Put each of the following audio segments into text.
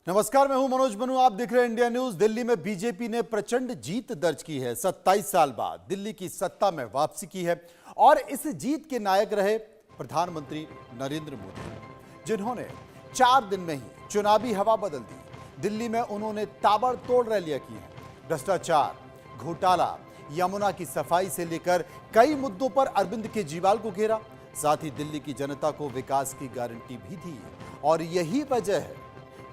नमस्कार, मैं हूं मनोज बनू। आप देख रहे हैं इंडिया न्यूज। दिल्ली में बीजेपी ने प्रचंड जीत दर्ज की है। 27 साल बाद दिल्ली की सत्ता में वापसी की है और इस जीत के नायक रहे प्रधानमंत्री नरेंद्र मोदी, जिन्होंने 4 दिन में ही चुनावी हवा बदल दी। दिल्ली में उन्होंने ताबड़तोड़ रैलियां की हैं। भ्रष्टाचार, घोटाला, यमुना की सफाई से लेकर कई मुद्दों पर अरविंद केजरीवाल को घेरा। साथ ही दिल्ली की जनता को विकास की गारंटी भी दी और यही वजह है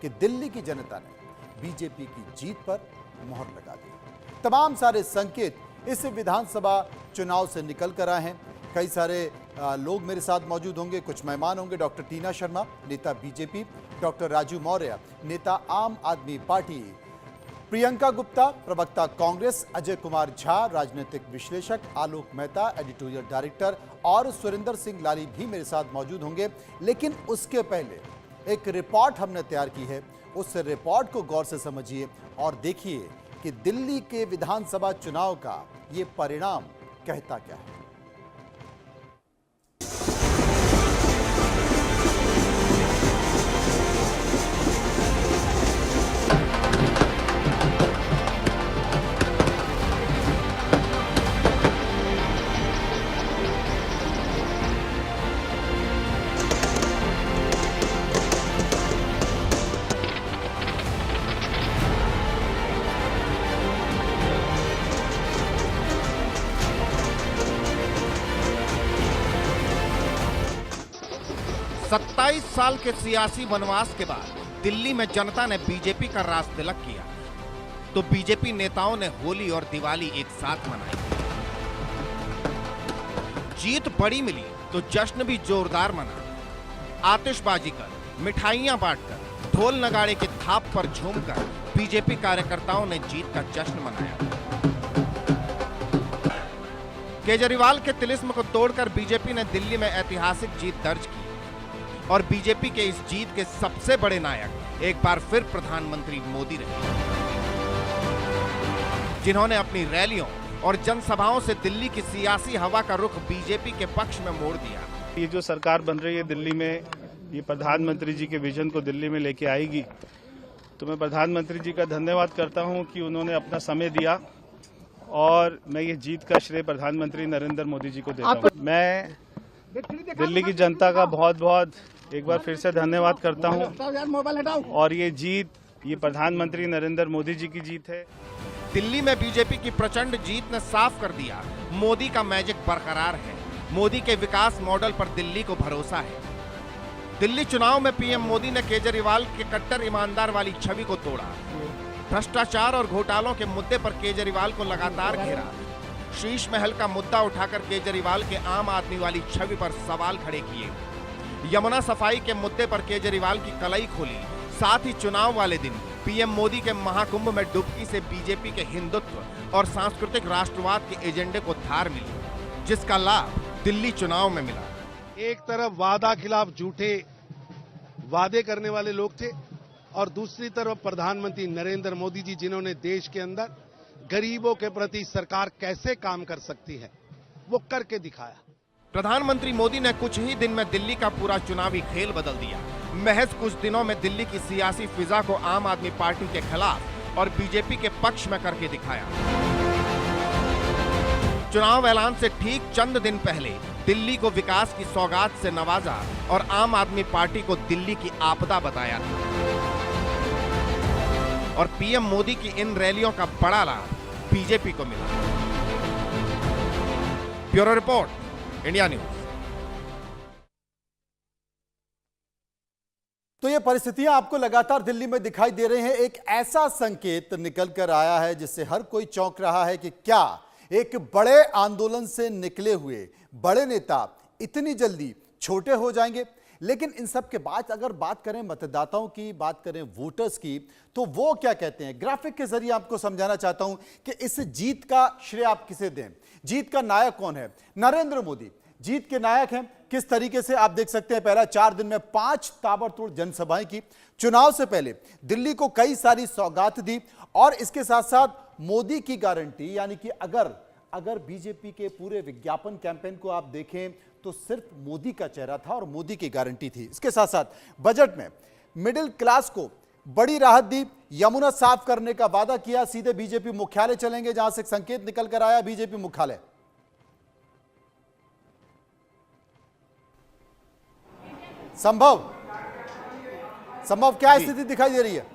कि दिल्ली की जनता ने बीजेपी की जीत पर मोहर लगा दी। तमाम सारे संकेत इस विधानसभा चुनाव से निकल कर आए हैं। कई सारे लोग मेरे साथ मौजूद होंगे, कुछ मेहमान होंगे। डॉक्टर टीना शर्मा, नेता बीजेपी, डॉक्टर राजू मौर्य, नेता आम आदमी पार्टी, प्रियंका गुप्ता, प्रवक्ता कांग्रेस, अजय कुमार झा, राजनीतिक विश्लेषक, आलोक मेहता, एडिटोरियल डायरेक्टर और सुरेंद्र सिंह लाली भी मेरे साथ मौजूद होंगे। लेकिन उसके पहले एक रिपोर्ट हमने तैयार की है, उस रिपोर्ट को गौर से समझिए और देखिए कि दिल्ली के विधानसभा चुनाव का ये परिणाम कहता क्या है। 27 साल के सियासी वनवास के बाद दिल्ली में जनता ने बीजेपी का राज तिलक किया, तो बीजेपी नेताओं ने होली और दिवाली एक साथ मनाई। जीत बड़ी मिली तो जश्न भी जोरदार मना। आतिशबाजी कर, मिठाइयां बांटकर, ढोल नगाड़े के थाप पर झूमकर बीजेपी कार्यकर्ताओं ने जीत का जश्न मनाया। केजरीवाल के तिलिस्म को तोड़कर बीजेपी ने दिल्ली में ऐतिहासिक जीत दर्ज की और बीजेपी के इस जीत के सबसे बड़े नायक एक बार फिर प्रधानमंत्री मोदी रहे, जिन्होंने अपनी रैलियों और जनसभाओं से दिल्ली की सियासी हवा का रुख बीजेपी के पक्ष में मोड़ दिया। ये जो सरकार बन रही है दिल्ली में, ये प्रधानमंत्री जी के विजन को दिल्ली में लेके आएगी, तो मैं प्रधानमंत्री जी का धन्यवाद करता हूं कि उन्होंने अपना समय दिया और मैं ये जीत का श्रेय प्रधानमंत्री नरेंद्र मोदी जी को देता हूं। मैं दिल्ली की जनता का बहुत बहुत एक बार फिर से धन्यवाद करता हूं और ये जीत, ये प्रधानमंत्री नरेंद्र मोदी जी की जीत है। दिल्ली में बीजेपी की प्रचंड जीत ने साफ कर दिया, मोदी का मैजिक बरकरार है। मोदी के विकास मॉडल पर दिल्ली को भरोसा है। दिल्ली चुनाव में पीएम मोदी ने केजरीवाल के कट्टर ईमानदार वाली छवि को तोड़ा। भ्रष्टाचार और घोटालों के मुद्दे पर केजरीवाल को लगातार घेरा। शीश महल का मुद्दा उठाकर केजरीवाल के आम आदमी वाली छवि पर सवाल खड़े किए। यमुना सफाई के मुद्दे पर केजरीवाल की कलई खोली। साथ ही चुनाव वाले दिन पीएम मोदी के महाकुंभ में डुबकी से बीजेपी के हिंदुत्व और सांस्कृतिक राष्ट्रवाद के एजेंडे को धार मिली, जिसका लाभ दिल्ली चुनाव में मिला। एक तरफ वादा खिलाफ झूठे वादे करने वाले लोग थे और दूसरी तरफ प्रधानमंत्री नरेंद्र मोदी जी, जिन्होंने देश के अंदर गरीबों के प्रति सरकार कैसे काम कर सकती है वो करके दिखाया। प्रधानमंत्री मोदी ने कुछ ही दिन में दिल्ली का पूरा चुनावी खेल बदल दिया। महज कुछ दिनों में दिल्ली की सियासी फिजा को आम आदमी पार्टी के खिलाफ और बीजेपी के पक्ष में करके दिखाया। चुनाव ऐलान से ठीक चंद दिन पहले दिल्ली को विकास की सौगात से नवाजा और आम आदमी पार्टी को दिल्ली की आपदा बताया था। और पीएम मोदी की इन रैलियों का बड़ा लाभ बीजेपी को मिला। Bureau report, India news. तो ये परिस्थितियां आपको लगातार दिल्ली में दिखाई दे रही हैं। एक ऐसा संकेत निकल कर आया है जिससे हर कोई चौंक रहा है कि क्या एक बड़े आंदोलन से निकले हुए बड़े नेता इतनी जल्दी छोटे हो जाएंगे। लेकिन इन सब के बाद अगर बात करें मतदाताओं की, बात करें वोटर्स की, तो वो क्या कहते हैं। ग्राफिक के जरिए आपको समझाना चाहता हूं कि इस जीत का श्रेय आप किसे दें। जीत का नायक कौन है? नरेंद्र मोदी जीत के नायक हैं। किस तरीके से आप देख सकते हैं, पहला 4 दिन में 5 ताबड़तोड़ जनसभाएं की। चुनाव से पहले दिल्ली को कई सारी सौगात दी और इसके साथ साथ मोदी की गारंटी, यानी कि अगर बीजेपी के पूरे विज्ञापन कैंपेन को आप देखें तो सिर्फ मोदी का चेहरा था और मोदी की गारंटी थी। इसके साथ साथ बजट में मिडिल क्लास को बड़ी राहत दी, यमुना साफ करने का वादा किया, सीधे बीजेपी मुख्यालय चलेंगे जहां से संकेत निकल कर आया बीजेपी मुख्यालय। संभव क्या स्थिति दिखाई दे रही है?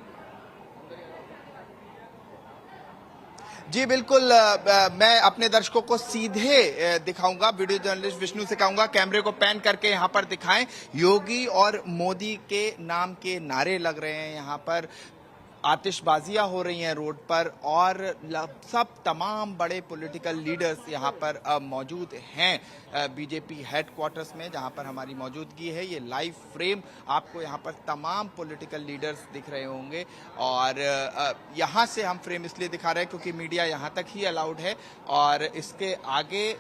जी बिल्कुल, मैं अपने दर्शकों को सीधे दिखाऊंगा। वीडियो जर्नलिस्ट विष्णु से कहूंगा कैमरे को पैन करके यहां पर दिखाएं। योगी और मोदी के नाम के नारे लग रहे हैं, यहां पर आतिशबाजियां हो रही हैं रोड पर, और सब तमाम बड़े पॉलिटिकल लीडर्स यहां पर मौजूद हैं बीजेपी हेडक्वार्टर्स में, जहां पर हमारी मौजूदगी है। ये लाइव फ्रेम आपको यहां पर तमाम पॉलिटिकल लीडर्स दिख रहे होंगे, और यहां से हम फ्रेम इसलिए दिखा रहे हैं क्योंकि मीडिया यहां तक ही अलाउड है, और इसके आगे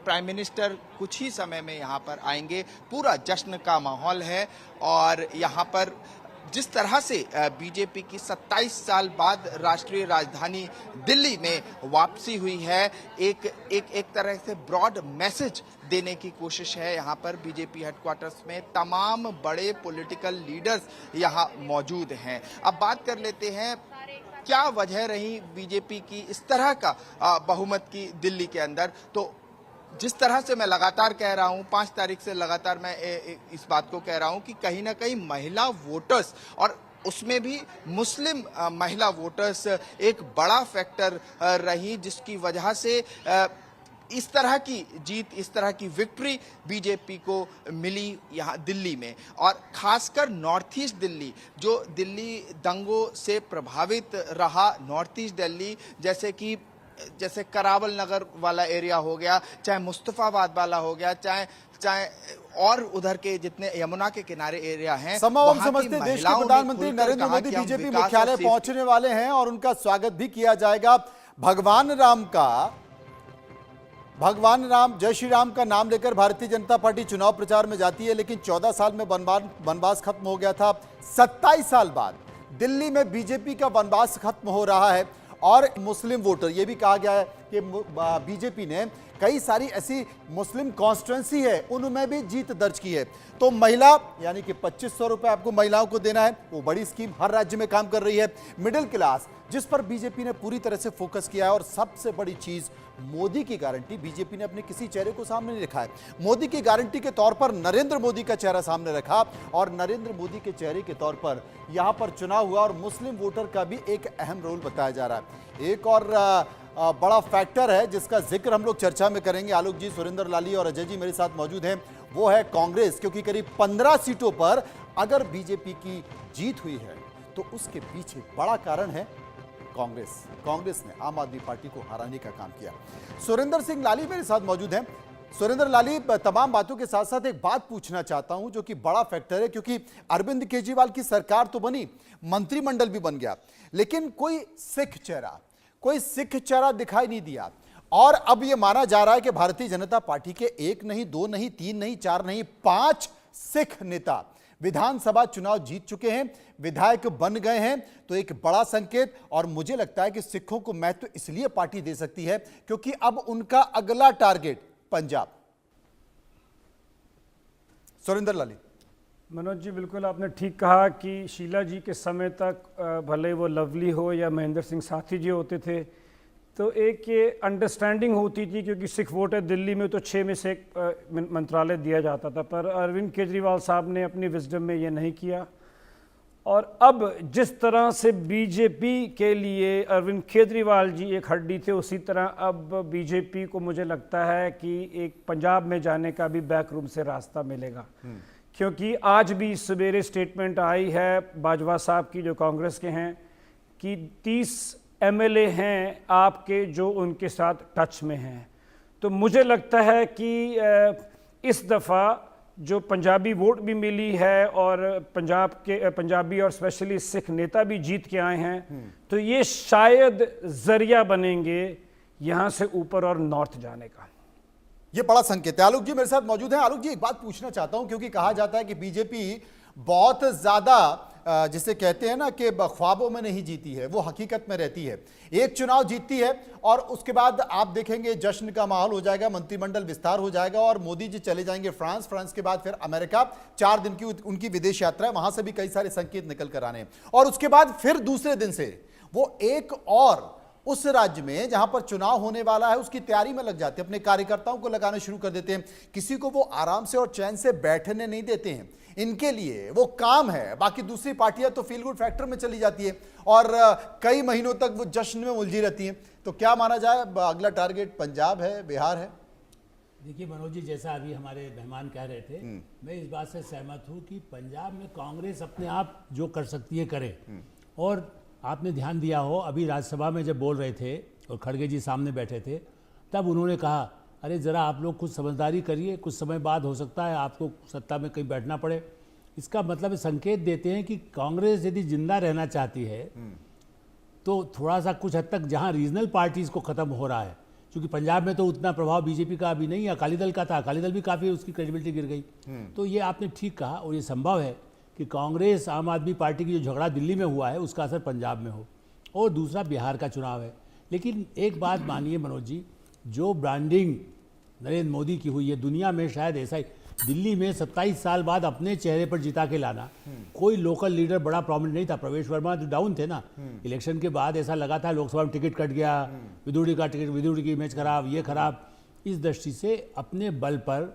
प्राइम मिनिस्टर कुछ ही समय में यहां पर आएंगे। पूरा जश्न का माहौल है, और यहां पर जिस तरह से बीजेपी की 27 साल बाद राष्ट्रीय राजधानी दिल्ली में वापसी हुई है, एक तरह से ब्रॉड मैसेज देने की कोशिश है। यहाँ पर बीजेपी हेडक्वार्टर्स में तमाम बड़े पॉलिटिकल लीडर्स यहाँ मौजूद हैं। अब बात कर लेते हैं क्या वजह रही बीजेपी की इस तरह का बहुमत की दिल्ली के अंदर। तो जिस तरह से मैं लगातार कह रहा हूं, 5 तारीख से लगातार मैं इस बात को कह रहा हूं कि कहीं ना कहीं महिला वोटर्स, और उसमें भी मुस्लिम महिला वोटर्स एक बड़ा फैक्टर रही, जिसकी वजह से इस तरह की जीत, इस तरह की विक्ट्री बीजेपी को मिली यहाँ दिल्ली में। और खासकर नॉर्थ ईस्ट दिल्ली, जो दिल्ली दंगों से प्रभावित रहा, नॉर्थ ईस्ट दिल्ली जैसे करावल नगर वाला एरिया हो गया, चाहे मुस्तफाबाद वाला हो गया, चाहे और उधर के जितने यमुना के किनारे एरिया हैं। समझते देश के प्रधानमंत्री नरेंद्र मोदी बीजेपी मुख्यालय पहुंचने वाले हैं और उनका स्वागत भी किया जाएगा। भगवान राम जय श्री राम का नाम लेकर भारतीय जनता पार्टी चुनाव प्रचार में जाती है, लेकिन 14 साल में वनवास खत्म हो गया था। 27 साल बाद दिल्ली में बीजेपी का वनवास खत्म हो रहा है, और मुस्लिम वोटर, ये भी कहा गया है कि बीजेपी ने कई सारी ऐसी मुस्लिम कॉन्स्टिट्यूएंसी है उनमें भी जीत दर्ज की है। तो महिला यानी कि 2500 रुपए आपको महिलाओं को देना है, वो बड़ी स्कीम हर राज्य में काम कर रही है। मिडिल क्लास, जिस पर बीजेपी ने पूरी तरह से फोकस किया है, और सबसे बड़ी चीज मोदी की गारंटी, बीजेपी ने अपने किसी चेहरे को सामने नहीं रखा है। मोदी की गारंटी के तौर पर नरेंद्र मोदी का चेहरा सामने रखा, और नरेंद्र मोदी के चेहरे के तौर पर यहां पर चुनाव हुआ, और मुस्लिम वोटर का भी एक अहम रोल बताया जा रहा है। एक और बड़ा फैक्टर है जिसका जिक्र हम लोग चर्चा में करेंगे। आलोक जी, सुरेंद्र लाली और अजय जी मेरे साथ मौजूद हैं। वो है कांग्रेस, क्योंकि करीब 15 सीटों पर अगर बीजेपी की जीत हुई है तो उसके पीछे बड़ा कारण है कांग्रेस ने आम आदमी पार्टी को हराने का काम किया। सुरेंद्र सिंह लाली मेरे साथ मौजूद हैं। सुरेंद्र लाली, तमाम बातों के साथ साथ एक बात पूछना चाहता हूं जो कि बड़ा फैक्टर है, क्योंकि अरविंद केजरीवाल की सरकार तो बनी, मंत्रिमंडल भी बन गया, लेकिन कोई सिख चेहरा दिखाई नहीं दिया। और अब यह माना जा रहा है कि भारतीय जनता पार्टी के 1 नहीं, 2 नहीं, 3 नहीं, 4 नहीं, 5 सिख नेता विधानसभा चुनाव जीत चुके हैं, विधायक बन गए हैं। तो एक बड़ा संकेत, और मुझे लगता है कि सिखों को महत्व इसलिए पार्टी दे सकती है क्योंकि अब उनका अगला टारगेट पंजाब। सुरेंद्र लाली। मनोज जी, बिल्कुल आपने ठीक कहा कि शीला जी के समय तक भले वो लवली हो या महेंद्र सिंह साथी जी होते थे, तो एक ये अंडरस्टैंडिंग होती थी, क्योंकि सिख वोट है दिल्ली में तो 6 में से एक मंत्रालय दिया जाता था। पर अरविंद केजरीवाल साहब ने अपनी विजडम में ये नहीं किया, और अब जिस तरह से बीजेपी के लिए अरविंद केजरीवाल जी एक हड्डी थे, उसी तरह अब बीजेपी को मुझे लगता है कि एक पंजाब में जाने का भी बैक रूम से रास्ता मिलेगा। क्योंकि आज भी सवेरे स्टेटमेंट आई है बाजवा साहब की, जो कांग्रेस के हैं, कि 30 एमएलए हैं आपके जो उनके साथ टच में हैं। तो मुझे लगता है कि इस दफ़ा जो पंजाबी वोट भी मिली है, और पंजाबी और स्पेशली सिख नेता भी जीत के आए हैं, तो ये शायद जरिया बनेंगे यहाँ से ऊपर और नॉर्थ जाने का। ये बड़ा संकेत है। आलोक जी मेरे साथ मौजूद हैं। आलोक जी, एक बात पूछना चाहता हूं, क्योंकि कहा जाता है कि बीजेपी बहुत ज्यादा जिसे कहते हैं ना कि ख्वाबों में नहीं जीती है, वो हकीकत में रहती है। एक चुनाव जीतती है और उसके बाद आप देखेंगे जश्न का माहौल हो जाएगा, मंत्रिमंडल विस्तार हो जाएगा और मोदी जी चले जाएंगे फ्रांस, फ्रांस के बाद फिर अमेरिका, 4 दिन की उनकी विदेश यात्रा है, वहां से भी कई सारे संकेत निकल कर आने हैं और उसके बाद फिर दूसरे दिन से वो एक और उस राज्य में जहां पर चुनाव होने वाला है उसकी तैयारी में लग जाते हैं, अपने कार्यकर्ताओं को लगाना शुरू कर देते हैं। किसी को वो आराम से और चैन से बैठने नहीं देते हैं, इनके लिए वो काम है। बाकी दूसरी पार्टियां तो फील गुड फैक्टर में चली जाती है और कई महीनों तक वो जश्न में उलझी रहती हैं। तो क्या माना जाए, अगला टारगेट पंजाब है, बिहार है? देखिए मनोज जी, जैसा अभी हमारे मेहमान कह रहे थे, मैं इस बात से सहमत हूं कि पंजाब में कांग्रेस अपने आप जो कर सकती है करे। और आपने ध्यान दिया हो, अभी राज्यसभा में जब बोल रहे थे और खड़गे जी सामने बैठे थे, तब उन्होंने कहा अरे ज़रा आप लोग कुछ समझदारी करिए, कुछ समय बाद हो सकता है आपको सत्ता में कहीं बैठना पड़े। इसका मतलब संकेत देते हैं कि कांग्रेस यदि जिंदा रहना चाहती है तो थोड़ा सा कुछ हद तक जहां रीजनल पार्टीज़ को ख़त्म हो रहा है, क्योंकि पंजाब में तो उतना प्रभाव बीजेपी का अभी नहीं है, अकाली दल का था, अकाली दल भी काफ़ी उसकी क्रेडिबिलिटी गिर गई। तो ये आपने ठीक कहा और ये संभव है कि कांग्रेस आम आदमी पार्टी की जो झगड़ा दिल्ली में हुआ है उसका असर पंजाब में हो। और दूसरा बिहार का चुनाव है। लेकिन एक बात मानिए मनोज जी, जो ब्रांडिंग नरेंद्र मोदी की हुई है दुनिया में, शायद ऐसा ही दिल्ली में 27 साल बाद अपने चेहरे पर जिता के लाना, कोई लोकल लीडर बड़ा प्रॉमिनेंट नहीं था। प्रवेश वर्मा जो डाउन थे ना, इलेक्शन के बाद ऐसा लगा था लोकसभा में टिकट कट गया, विदुड़ी का टिकट, विदुड़ी की इमेज खराब, ये खराब। इस दृष्टि से अपने बल पर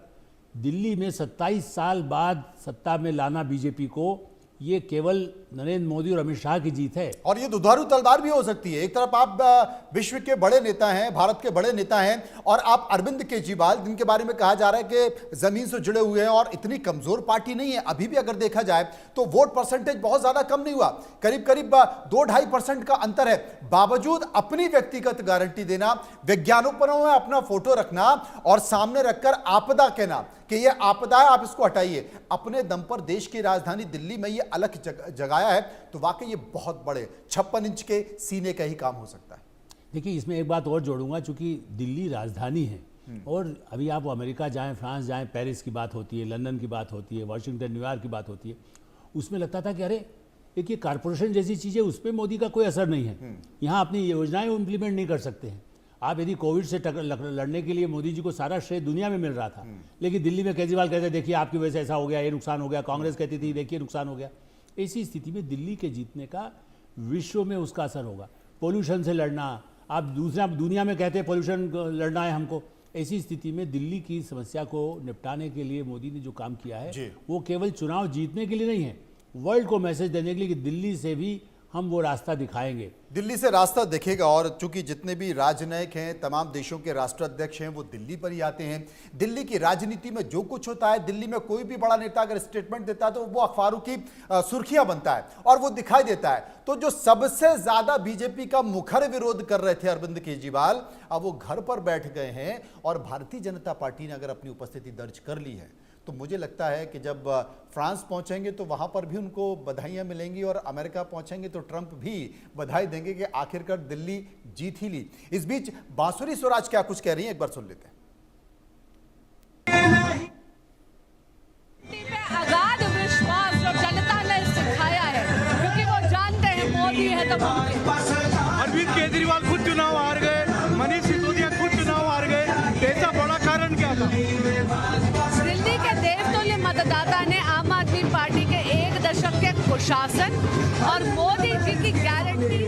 दिल्ली में 27 साल बाद सत्ता में लाना बीजेपी को, ये केवल नरेंद्र मोदी और अमित शाह की जीत है। और ये दुधारू तलवार भी हो सकती है। एक तरफ आप विश्व के बड़े नेता हैं, भारत के बड़े नेता हैं, और आप अरविंद केजरीवाल, जिनके बारे में कहा जा रहा है कि जमीन से जुड़े हुए हैं और इतनी कमजोर पार्टी नहीं है अभी भी, अगर देखा जाए तो वोट परसेंटेज बहुत ज्यादा कम नहीं हुआ, करीब करीब 2-2.5% का अंतर है। बावजूद अपनी व्यक्तिगत गारंटी देना, विज्ञापनों में अपना फोटो रखना और सामने रखकर आपदा कहना कि ये आपदा है, आप इसको हटाइए, अपने दम पर देश की राजधानी दिल्ली में ये अलग जगाया है, तो वाकई ये बहुत बड़े 56 इंच के सीने का ही काम हो सकता है। देखिए इसमें एक बात और जोड़ूंगा, चूंकि दिल्ली राजधानी है और अभी आप अमेरिका जाएं, फ्रांस जाएं, पेरिस की बात होती है, लंदन की बात होती है, वाशिंगटन, न्यूयॉर्क की बात होती है, उसमें लगता था कि अरे एक ये कारपोरेशन जैसी चीज़ें, उस पर मोदी का कोई असर नहीं है, यहाँ अपनी योजनाएं इम्प्लीमेंट नहीं कर सकते हैं। आप यदि कोविड से लड़ने के लिए मोदी जी को सारा श्रेय दुनिया में मिल रहा था, लेकिन दिल्ली में केजरीवाल कहते देखिए आपकी वजह से ऐसा हो गया, ये नुकसान हो गया, कांग्रेस कहती थी देखिए नुकसान हो गया। ऐसी स्थिति में दिल्ली के जीतने का विश्व में उसका असर होगा। पोल्यूशन से लड़ना, आप दूसरा दुनिया में कहते हैं पोल्यूशन लड़ना है हमको, ऐसी स्थिति में दिल्ली की समस्या को निपटाने के लिए मोदी ने जो काम किया है वो केवल चुनाव जीतने के लिए नहीं है, वर्ल्ड को मैसेज देने के लिए कि दिल्ली से भी हम वो रास्ता दिखाएंगे। दिल्ली से रास्ता दिखेगा और चूंकि जितने भी राजनयिक हैं, तमाम देशों के राष्ट्राध्यक्ष हैं, वो दिल्ली पर ही आते हैं। दिल्ली की राजनीति में जो कुछ होता है, दिल्ली में कोई भी बड़ा नेता अगर स्टेटमेंट देता है तो वो अखबारों की सुर्खियां बनता है और वो दिखाई देता है। तो जो सबसे ज्यादा बीजेपी का मुखर विरोध कर रहे थे अरविंद केजरीवाल, अब वो घर पर बैठ गए हैं और भारतीय जनता पार्टी ने अगर अपनी उपस्थिति दर्ज कर ली है तो मुझे लगता है कि जब फ्रांस पहुंचेंगे तो वहां पर भी उनको बधाइयां मिलेंगी और अमेरिका पहुंचेंगे तो ट्रंप भी बधाई देंगे कि आखिरकार दिल्ली जीत ही ली। इस बीच बांसुरी स्वराज क्या कुछ कह रही हैं, एक बार सुन लेते हैं। अगाध विश्वास जो जनता ने सिखाया है, क्योंकि वो जानते हैं मोदी है तो अरविंद केजरीवाल खुद चुनाव हार गए, मनीष सिसोदिया खुद चुनाव हार गए, ऐसा बड़ा कारण क्या था? दिल्ली के देवतुल्य मतदाता ने आम आदमी पार्टी के 1 दशक के कुशासन और मोदी जी की गारंटी,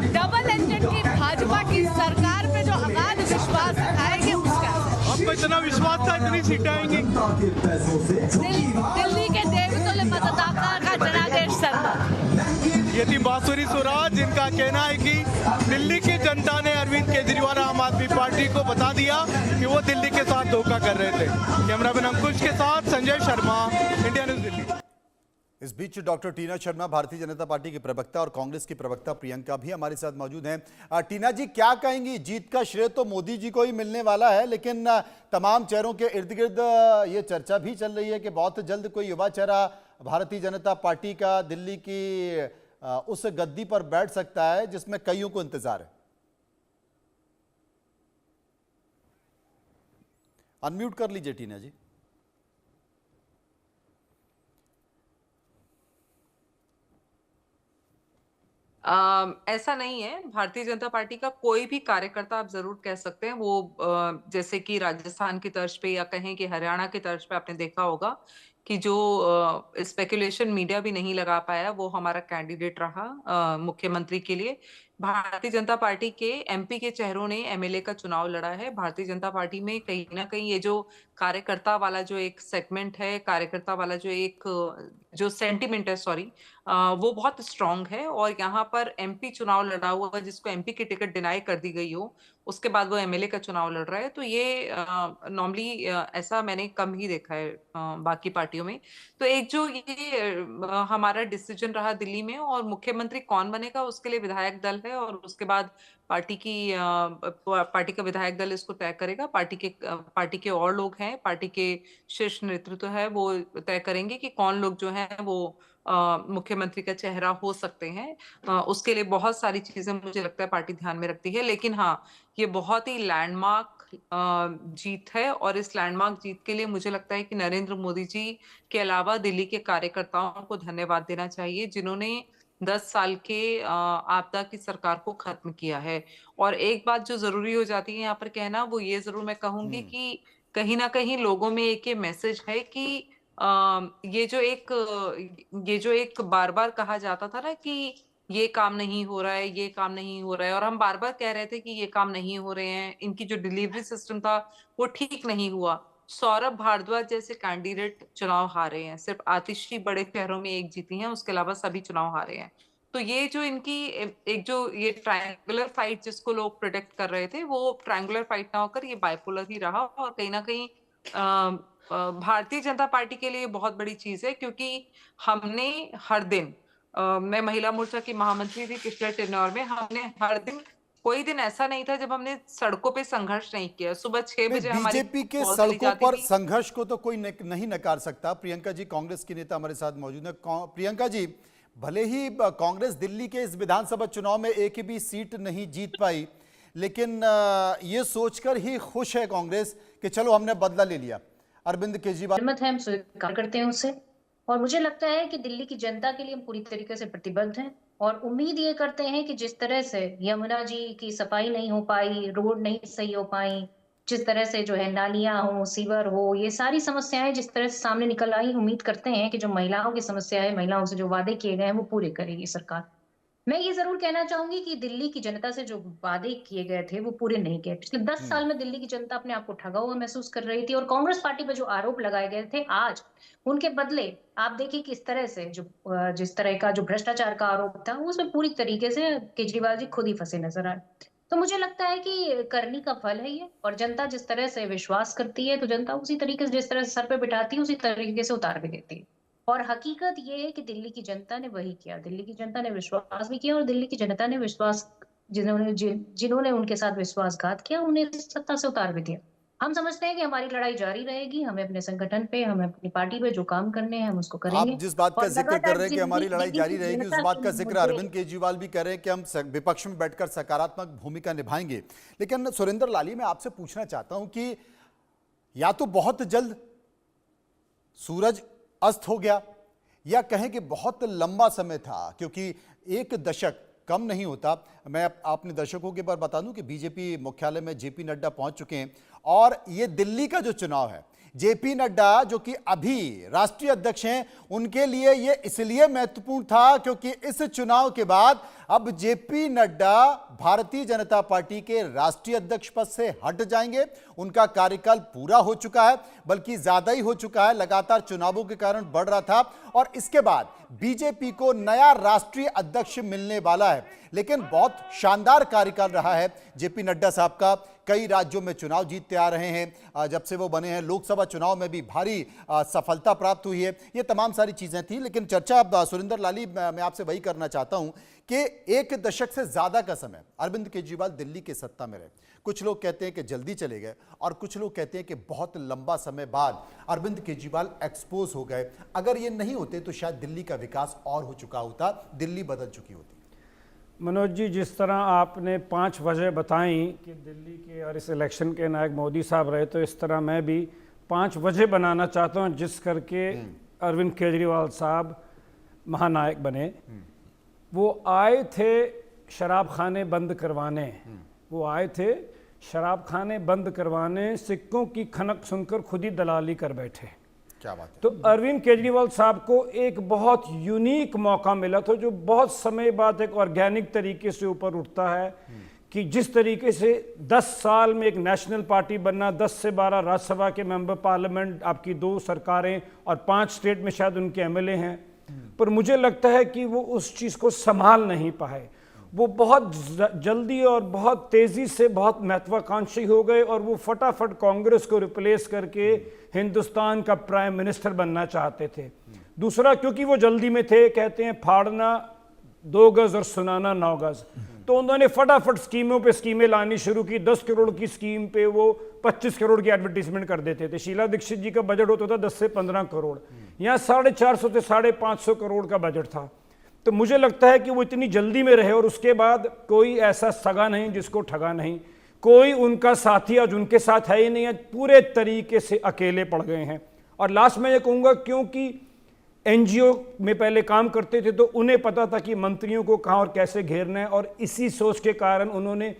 डबल इंजन की भाजपा की सरकार पे जो अगाध विश्वास दिखाएंगे उसका। आपको इतना विश्वास था इतनी सीटें आएंगी? दिल्ली के देवतुल्य मतदाता का जनादेश शर्मा। ये थी बांसुरी स्वराज, जिनका कहना है कि दिल्ली की जनता ने अरविंद केजरीवाल आम आदमी पार्टी को बता दिया कि वो दिल्ली के साथ धोखा कर रहे थे। कैमरामैन अंकुश के साथ संजय शर्मा, इंडिया न्यूज दिल्ली। इस बीच डॉक्टर टीना शर्मा, भारतीय जनता पार्टी के प्रवक्ता, और कांग्रेस की प्रवक्ता प्रियंका भी हमारे साथ मौजूद हैं। टीना जी, क्या कहेंगी? जीत का श्रेय तो मोदी जी को ही मिलने वाला है, लेकिन तमाम चेहरों के इर्द गिर्द ये चर्चा भी चल रही है कि बहुत जल्द कोई युवा चेहरा भारतीय जनता पार्टी का दिल्ली की उस गद्दी पर बैठ सकता है जिसमें कईयों को इंतजार है। अनम्यूट कर लीजिए टीना जी। ऐसा नहीं है। भारतीय जनता पार्टी का कोई भी कार्यकर्ता आप जरूर कह सकते हैं वो जैसे कि राजस्थान की तर्ज पे या कहें कि हरियाणा की तर्ज पे आपने देखा होगा कि जो स्पेकुलेशन मीडिया भी नहीं लगा पाया वो हमारा कैंडिडेट रहा मुख्यमंत्री के लिए। भारतीय जनता पार्टी के एमपी के चेहरों ने एमएलए का चुनाव लड़ा है। भारतीय जनता पार्टी में कहीं ना कहीं ये जो कार्यकर्ता वाला जो एक सेगमेंट है, कार्यकर्ता वाला जो एक जो सेंटिमेंट है, सॉरी, वो बहुत स्ट्रांग है। और यहाँ पर एमपी चुनाव लड़ा हुआ जिसको एमपी की टिकट डिनाई कर दी गई हो, उसके बाद वो एमएलए का चुनाव लड़ रहा है, तो ये नॉर्मली ऐसा मैंने कम ही देखा है बाकी पार्टियों में। तो एक जो ये हमारा डिसीजन रहा दिल्ली में, और मुख्यमंत्री कौन बनेगा उसके लिए विधायक दल है, और उसके बाद पार्टी का विधायक दल इसको तय करेगा। पार्टी के और लोग हैं, पार्टी के शीर्ष नेतृत्व है, वो तय करेंगे कि कौन लोग जो हैं वो मुख्यमंत्री का चेहरा हो सकते हैं। उसके लिए बहुत सारी चीजें मुझे लगता है पार्टी ध्यान में रखती है, लेकिन हाँ, ये बहुत ही लैंडमार्क जीत है, और इस लैंडमार्क जीत के लिए मुझे लगता है कि नरेंद्र मोदी जी के अलावा दिल्ली के कार्यकर्ताओं को धन्यवाद देना चाहिए, जिन्होंने 10 साल के आपदा की सरकार को खत्म किया है। और एक बात जो जरूरी हो जाती है यहाँ पर कहना, वो ये जरूर मैं कहूंगी कि कहीं ना कहीं लोगों में एक ये मैसेज है कि ये जो एक बार बार कहा जाता था ना कि ये काम नहीं हो रहा है, ये काम नहीं हो रहा है, और हम बार बार कह रहे थे कि ये काम नहीं हो रहे हैं, इनकी जो डिलीवरी सिस्टम था वो ठीक नहीं हुआ। सौरभ भारद्वाज जैसे कैंडिडेट चुनाव हारे हैं, सिर्फ आतिशी बड़े शहरों में एक जीती हैं, उसके अलावा सभी चुनाव हारे हैं। तो ये जो इनकी एक जो ये ट्रायंगुलर फाइट जिसको लोग प्रोटेक्ट कर रहे थे, वो ट्रायंगुलर फाइट ना होकर ये बाइपोलर ही रहा, और कहीं ना कहीं भारतीय जनता पार्टी के लिए बहुत बड़ी चीज है, क्योंकि हमने हर दिन मैं महिला मोर्चा की महामंत्री थी पिछले टेन्योर में, हमने हर दिन, कोई दिन ऐसा नहीं था जब हमने सड़कों पे संघर्ष नहीं किया। सुबह 6 बजे हमारी बीजेपी के कॉल चली सड़कों जाती पर थी। संघर्ष को तो कोई नहीं नकार सकता। प्रियंका जी कांग्रेस की नेता हमारे साथ मौजूद है। प्रियंका जी, भले ही कांग्रेस दिल्ली के इस विधानसभा चुनाव में एक भी सीट नहीं जीत पाई, लेकिन ये सोचकर ही खुश है कांग्रेस कि चलो हमने बदला ले लिया। अरविंद केजरीवाल हिम्मत है, हम स्वीकार करते हैं उसे, और मुझे लगता है कि दिल्ली की जनता के लिए हम पूरी तरीके से प्रतिबद्ध हैं, और उम्मीद ये करते हैं कि जिस तरह से यमुना जी की सफाई नहीं हो पाई, रोड नहीं सही हो पाई, जिस तरह से जो है नालियां हो, सीवर हो, ये सारी समस्याएं जिस तरह से सामने निकल आई, उम्मीद करते हैं कि जो महिलाओं की समस्या है, महिलाओं से जो वादे किए गए हैं वो पूरे करेगी सरकार। मैं ये जरूर कहना चाहूंगी कि दिल्ली की जनता से जो वादे किए गए थे वो पूरे नहीं किए। पिछले 10 साल में दिल्ली की जनता अपने आप को ठगा हुआ महसूस कर रही थी, और कांग्रेस पार्टी पर जो आरोप लगाए गए थे, आज उनके बदले आप देखिए किस तरह से जिस तरह का जो भ्रष्टाचार का आरोप था, उसमें पूरी तरीके से केजरीवाल जी खुद ही फंसे नजर आए। तो मुझे लगता है कि करनी का फल है ये, और जनता जिस तरह से विश्वास करती है, तो जनता उसी तरीके से, जिस तरह से सर पे बिठाती है, उसी तरीके से उतार भी देती है। और हकीकत ये है कि दिल्ली की जनता ने वही किया, दिल्ली की जनता ने विश्वास भी किया, और दिल्ली की जनता ने विश्वास, जिन्होंने उनके साथ विश्वासघात किया, उन्हें सत्ता से उतार भी दिया। हम समझते हैं कि हमारी लड़ाई जारी रहेगी, हमें अपने संगठन पे, हमें अपनी पार्टी पे जो काम करने हैं हम उसको करेंगे। आप जिस बात का और जिक्र कर लगातार रहे हैं कि हमारी लड़ाई जारी रहेगी, उस बात का जिक्र मुद्दे- अरविंद केजरीवाल भी कर रहे हैं कि हम विपक्ष में बैठकर सकारात्मक भूमिका निभाएंगे। लेकिन सुरेंद्र लाली, मैं आपसे पूछना चाहता हूं कि या तो बहुत जल्द सूरज अस्त हो गया, या कहें कि बहुत लंबा समय था, क्योंकि एक दशक कम नहीं होता। मैं अपने दर्शकों के बारे बता दूं कि बीजेपी मुख्यालय में जेपी नड्डा पहुंच चुके हैं, और ये दिल्ली का जो चुनाव है, जेपी नड्डा जो कि अभी राष्ट्रीय अध्यक्ष हैं, उनके लिए ये इसलिए महत्वपूर्ण था क्योंकि इस चुनाव के बाद अब जेपी नड्डा भारतीय जनता पार्टी के राष्ट्रीय अध्यक्ष पद से हट जाएंगे। उनका कार्यकाल पूरा हो चुका है, बल्कि ज्यादा ही हो चुका है, लगातार चुनावों के कारण बढ़ रहा था, और इसके बाद बीजेपी को नया राष्ट्रीय अध्यक्ष मिलने वाला है। लेकिन बहुत शानदार कार्यकाल रहा है जेपी नड्डा साहब का। कई राज्यों में चुनाव जीतते आ रहे हैं, जब से वो बने हैं लोकसभा चुनाव में भी भारी सफलता प्राप्त हुई है। ये तमाम सारी चीजें थी, लेकिन चर्चा अब सुरेंद्र लाली मैं आपसे वही करना चाहता हूं कि एक दशक से ज्यादा का समय अरविंद केजरीवाल दिल्ली के सत्ता में रहे। कुछ लोग कहते हैं कि जल्दी चले गए, और कुछ लोग कहते हैं कि बहुत लंबा समय बाद अरविंद केजरीवाल एक्सपोज हो गए। अगर ये नहीं होते तो शायद दिल्ली का विकास और हो चुका होता, दिल्ली बदल चुकी होती। मनोज जी, जिस तरह आपने 5 वजह बताई कि दिल्ली के और इस इलेक्शन के नायक मोदी साहब रहे, तो इस तरह मैं भी 5 वजह बनाना चाहता हूं जिस करके अरविंद केजरीवाल साहब महानायक बने। वो आए थे शराब खाने बंद करवाने, वो आए थे शराब खाने बंद करवाने, सिक्कों की खनक सुनकर खुद ही दलाली कर बैठे। क्या बात है। तो अरविंद केजरीवाल साहब को एक बहुत यूनिक मौका मिला था, जो बहुत समय बाद एक ऑर्गेनिक तरीके से ऊपर उठता है कि जिस तरीके से 10 साल में एक नेशनल पार्टी बनना, 10 से 12 राज्यसभा के मेंबर पार्लियामेंट, आपकी 2 सरकारें और 5 स्टेट में शायद उनके एमएलए हैं, पर मुझे लगता है कि वो उस चीज़ को संभाल नहीं पाए। वो बहुत जल्दी और बहुत तेज़ी से बहुत महत्वाकांक्षी हो गए और वो फटाफट कांग्रेस को रिप्लेस करके हिंदुस्तान का प्राइम मिनिस्टर बनना चाहते थे। दूसरा, क्योंकि वो जल्दी में थे, कहते हैं फाड़ना 2 गज और सुनाना 9 गज, तो उन्होंने फटाफट स्कीमों पे स्कीमें लानी शुरू की। 10 करोड़ की स्कीम पे वो 25 करोड़ की एडवर्टीजमेंट कर देते थे। शीला दीक्षित जी का बजट होता था 10 से 15 करोड़, यहाँ 450 से 550 करोड़ का बजट था। तो मुझे लगता है कि वो इतनी जल्दी में रहे और उसके बाद कोई ऐसा सगा नहीं जिसको ठगा नहीं, कोई उनका साथी आज उनके साथ है ही नहीं है, पूरे तरीके से अकेले पड़ गए हैं। और लास्ट में ये कहूँगा, क्योंकि एनजीओ में पहले काम करते थे तो उन्हें पता था कि मंत्रियों को कहाँ और कैसे घेरना है, और इसी सोच के कारण उन्होंने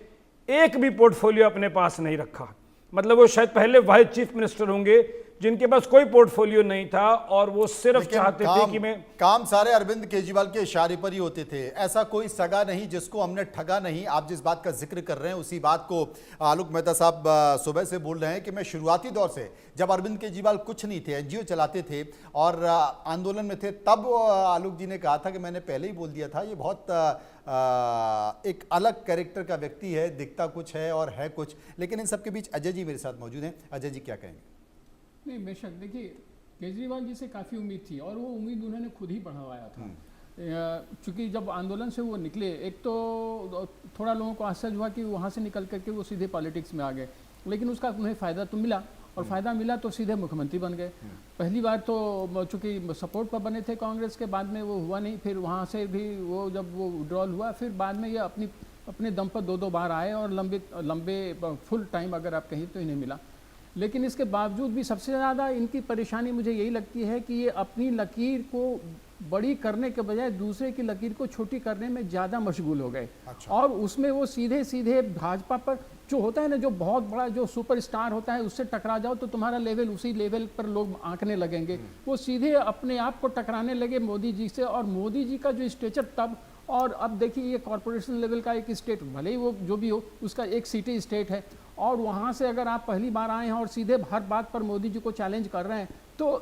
एक भी पोर्टफोलियो अपने पास नहीं रखा। मतलब वो शायद पहले वाइस चीफ मिनिस्टर होंगे जिनके पास कोई पोर्टफोलियो नहीं था और वो सिर्फ चाहते थे कि मैं काम सारे अरविंद केजरीवाल के इशारे पर ही होते थे। ऐसा कोई सगा नहीं जिसको हमने ठगा नहीं। आप जिस बात का जिक्र कर रहे हैं उसी बात को आलोक मेहता साहब सुबह से बोल रहे हैं कि मैं शुरुआती दौर से, जब अरविंद केजरीवाल कुछ नहीं थे, एनजीओ चलाते थे और आंदोलन में थे, तब आलोक जी ने कहा था कि मैंने पहले ही बोल दिया था ये बहुत एक अलग कैरेक्टर का व्यक्ति है, दिखता कुछ है और है कुछ। लेकिन इन सबके बीच अजय जी मेरे साथ मौजूद हैं। अजय जी क्या कहेंगे? नहीं, बेशक देखिए, केजरीवाल जी से काफ़ी उम्मीद थी और वो उम्मीद उन्होंने खुद ही बढ़ावाया था। चूँकि जब आंदोलन से वो निकले, एक तो थोड़ा लोगों को आश्चर्य हुआ कि वहाँ से निकल करके वो सीधे पॉलिटिक्स में आ गए, लेकिन उसका उन्हें फ़ायदा तो मिला, और फ़ायदा मिला तो सीधे मुख्यमंत्री बन गए। पहली बार तो चूँकि सपोर्ट पर बने थे कांग्रेस के, बाद में वो हुआ नहीं, फिर वहाँ से भी वो जब वो विड्रॉल हुआ, फिर बाद में ये अपने दम पर 2 बार आए और लंबे फुल टाइम अगर आप कहीं तो इन्हें मिला। लेकिन इसके बावजूद भी सबसे ज़्यादा इनकी परेशानी मुझे यही लगती है कि ये अपनी लकीर को बड़ी करने के बजाय दूसरे की लकीर को छोटी करने में ज़्यादा मशगूल हो गए। अच्छा। और उसमें वो सीधे सीधे भाजपा पर, जो होता है ना, जो बहुत बड़ा जो सुपरस्टार होता है उससे टकरा जाओ तो तुम्हारा लेवल उसी लेवल पर लोग आंकने लगेंगे। वो सीधे अपने आप को टकराने लगे मोदी जी से, और मोदी जी का जो स्टेचर तब, और अब देखिए ये कॉरपोरेशन लेवल का एक स्टेट, भले ही वो जो भी हो उसका एक सिटी स्टेट है, और वहाँ से अगर आप पहली बार आए हैं और सीधे हर बात पर मोदी जी को चैलेंज कर रहे हैं तो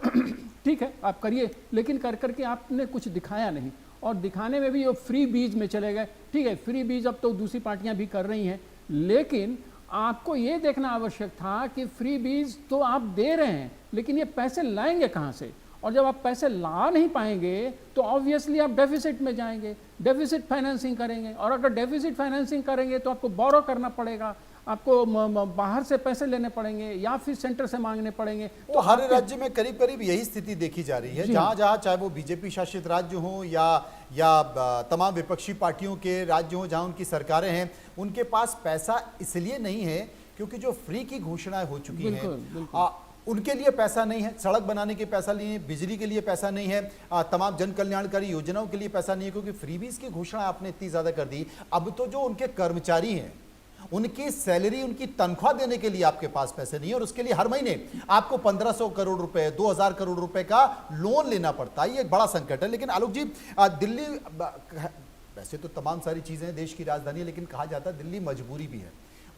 ठीक है आप करिए, लेकिन कर करके आपने कुछ दिखाया नहीं, और दिखाने में भी वो फ्री बीज में चले गए। ठीक है, फ्री बीज अब तो दूसरी पार्टियां भी कर रही हैं, लेकिन आपको ये देखना आवश्यक था कि फ्री बीज तो आप दे रहे हैं, लेकिन ये पैसे लाएंगे कहाँ से? और जब आप पैसे ला नहीं पाएंगे तो ऑब्वियसली आप डेफिसिट में जाएंगे, डेफिसिट फाइनेंसिंग करेंगे, और अगर डेफिसिट फाइनेंसिंग करेंगे तो आपको बोरो करना पड़ेगा, आपको बाहर से पैसे लेने पड़ेंगे या फिर सेंटर से मांगने पड़ेंगे। तो हर राज्य में करीब करीब यही स्थिति देखी जा रही है, जहां जहां चाहे वो बीजेपी शासित राज्य हो या तमाम विपक्षी पार्टियों के राज्य हो जहां उनकी सरकारें हैं, उनके पास पैसा इसलिए नहीं है क्योंकि जो फ्री की घोषणाएं हो चुकी हैं उनके लिए पैसा नहीं है, सड़क बनाने के पैसा नहीं है, बिजली के लिए पैसा नहीं है, तमाम जन कल्याणकारी योजनाओं के लिए पैसा नहीं है, क्योंकि फ्रीबीज की घोषणा आपने इतनी ज्यादा कर दी। अब तो जो उनके कर्मचारी हैं उनकी सैलरी, उनकी तनख्वाह देने के लिए आपके पास पैसे नहीं है, और उसके लिए हर महीने आपको 1500 करोड़ रुपए, 2000 करोड़ रुपए का लोन लेना पड़ता है। ये एक बड़ा संकट है। लेकिन आलोक जी, दिल्ली वैसे तो तमाम सारी चीजें देश की राजधानी है, लेकिन कहा जाता है दिल्ली मजबूरी भी है।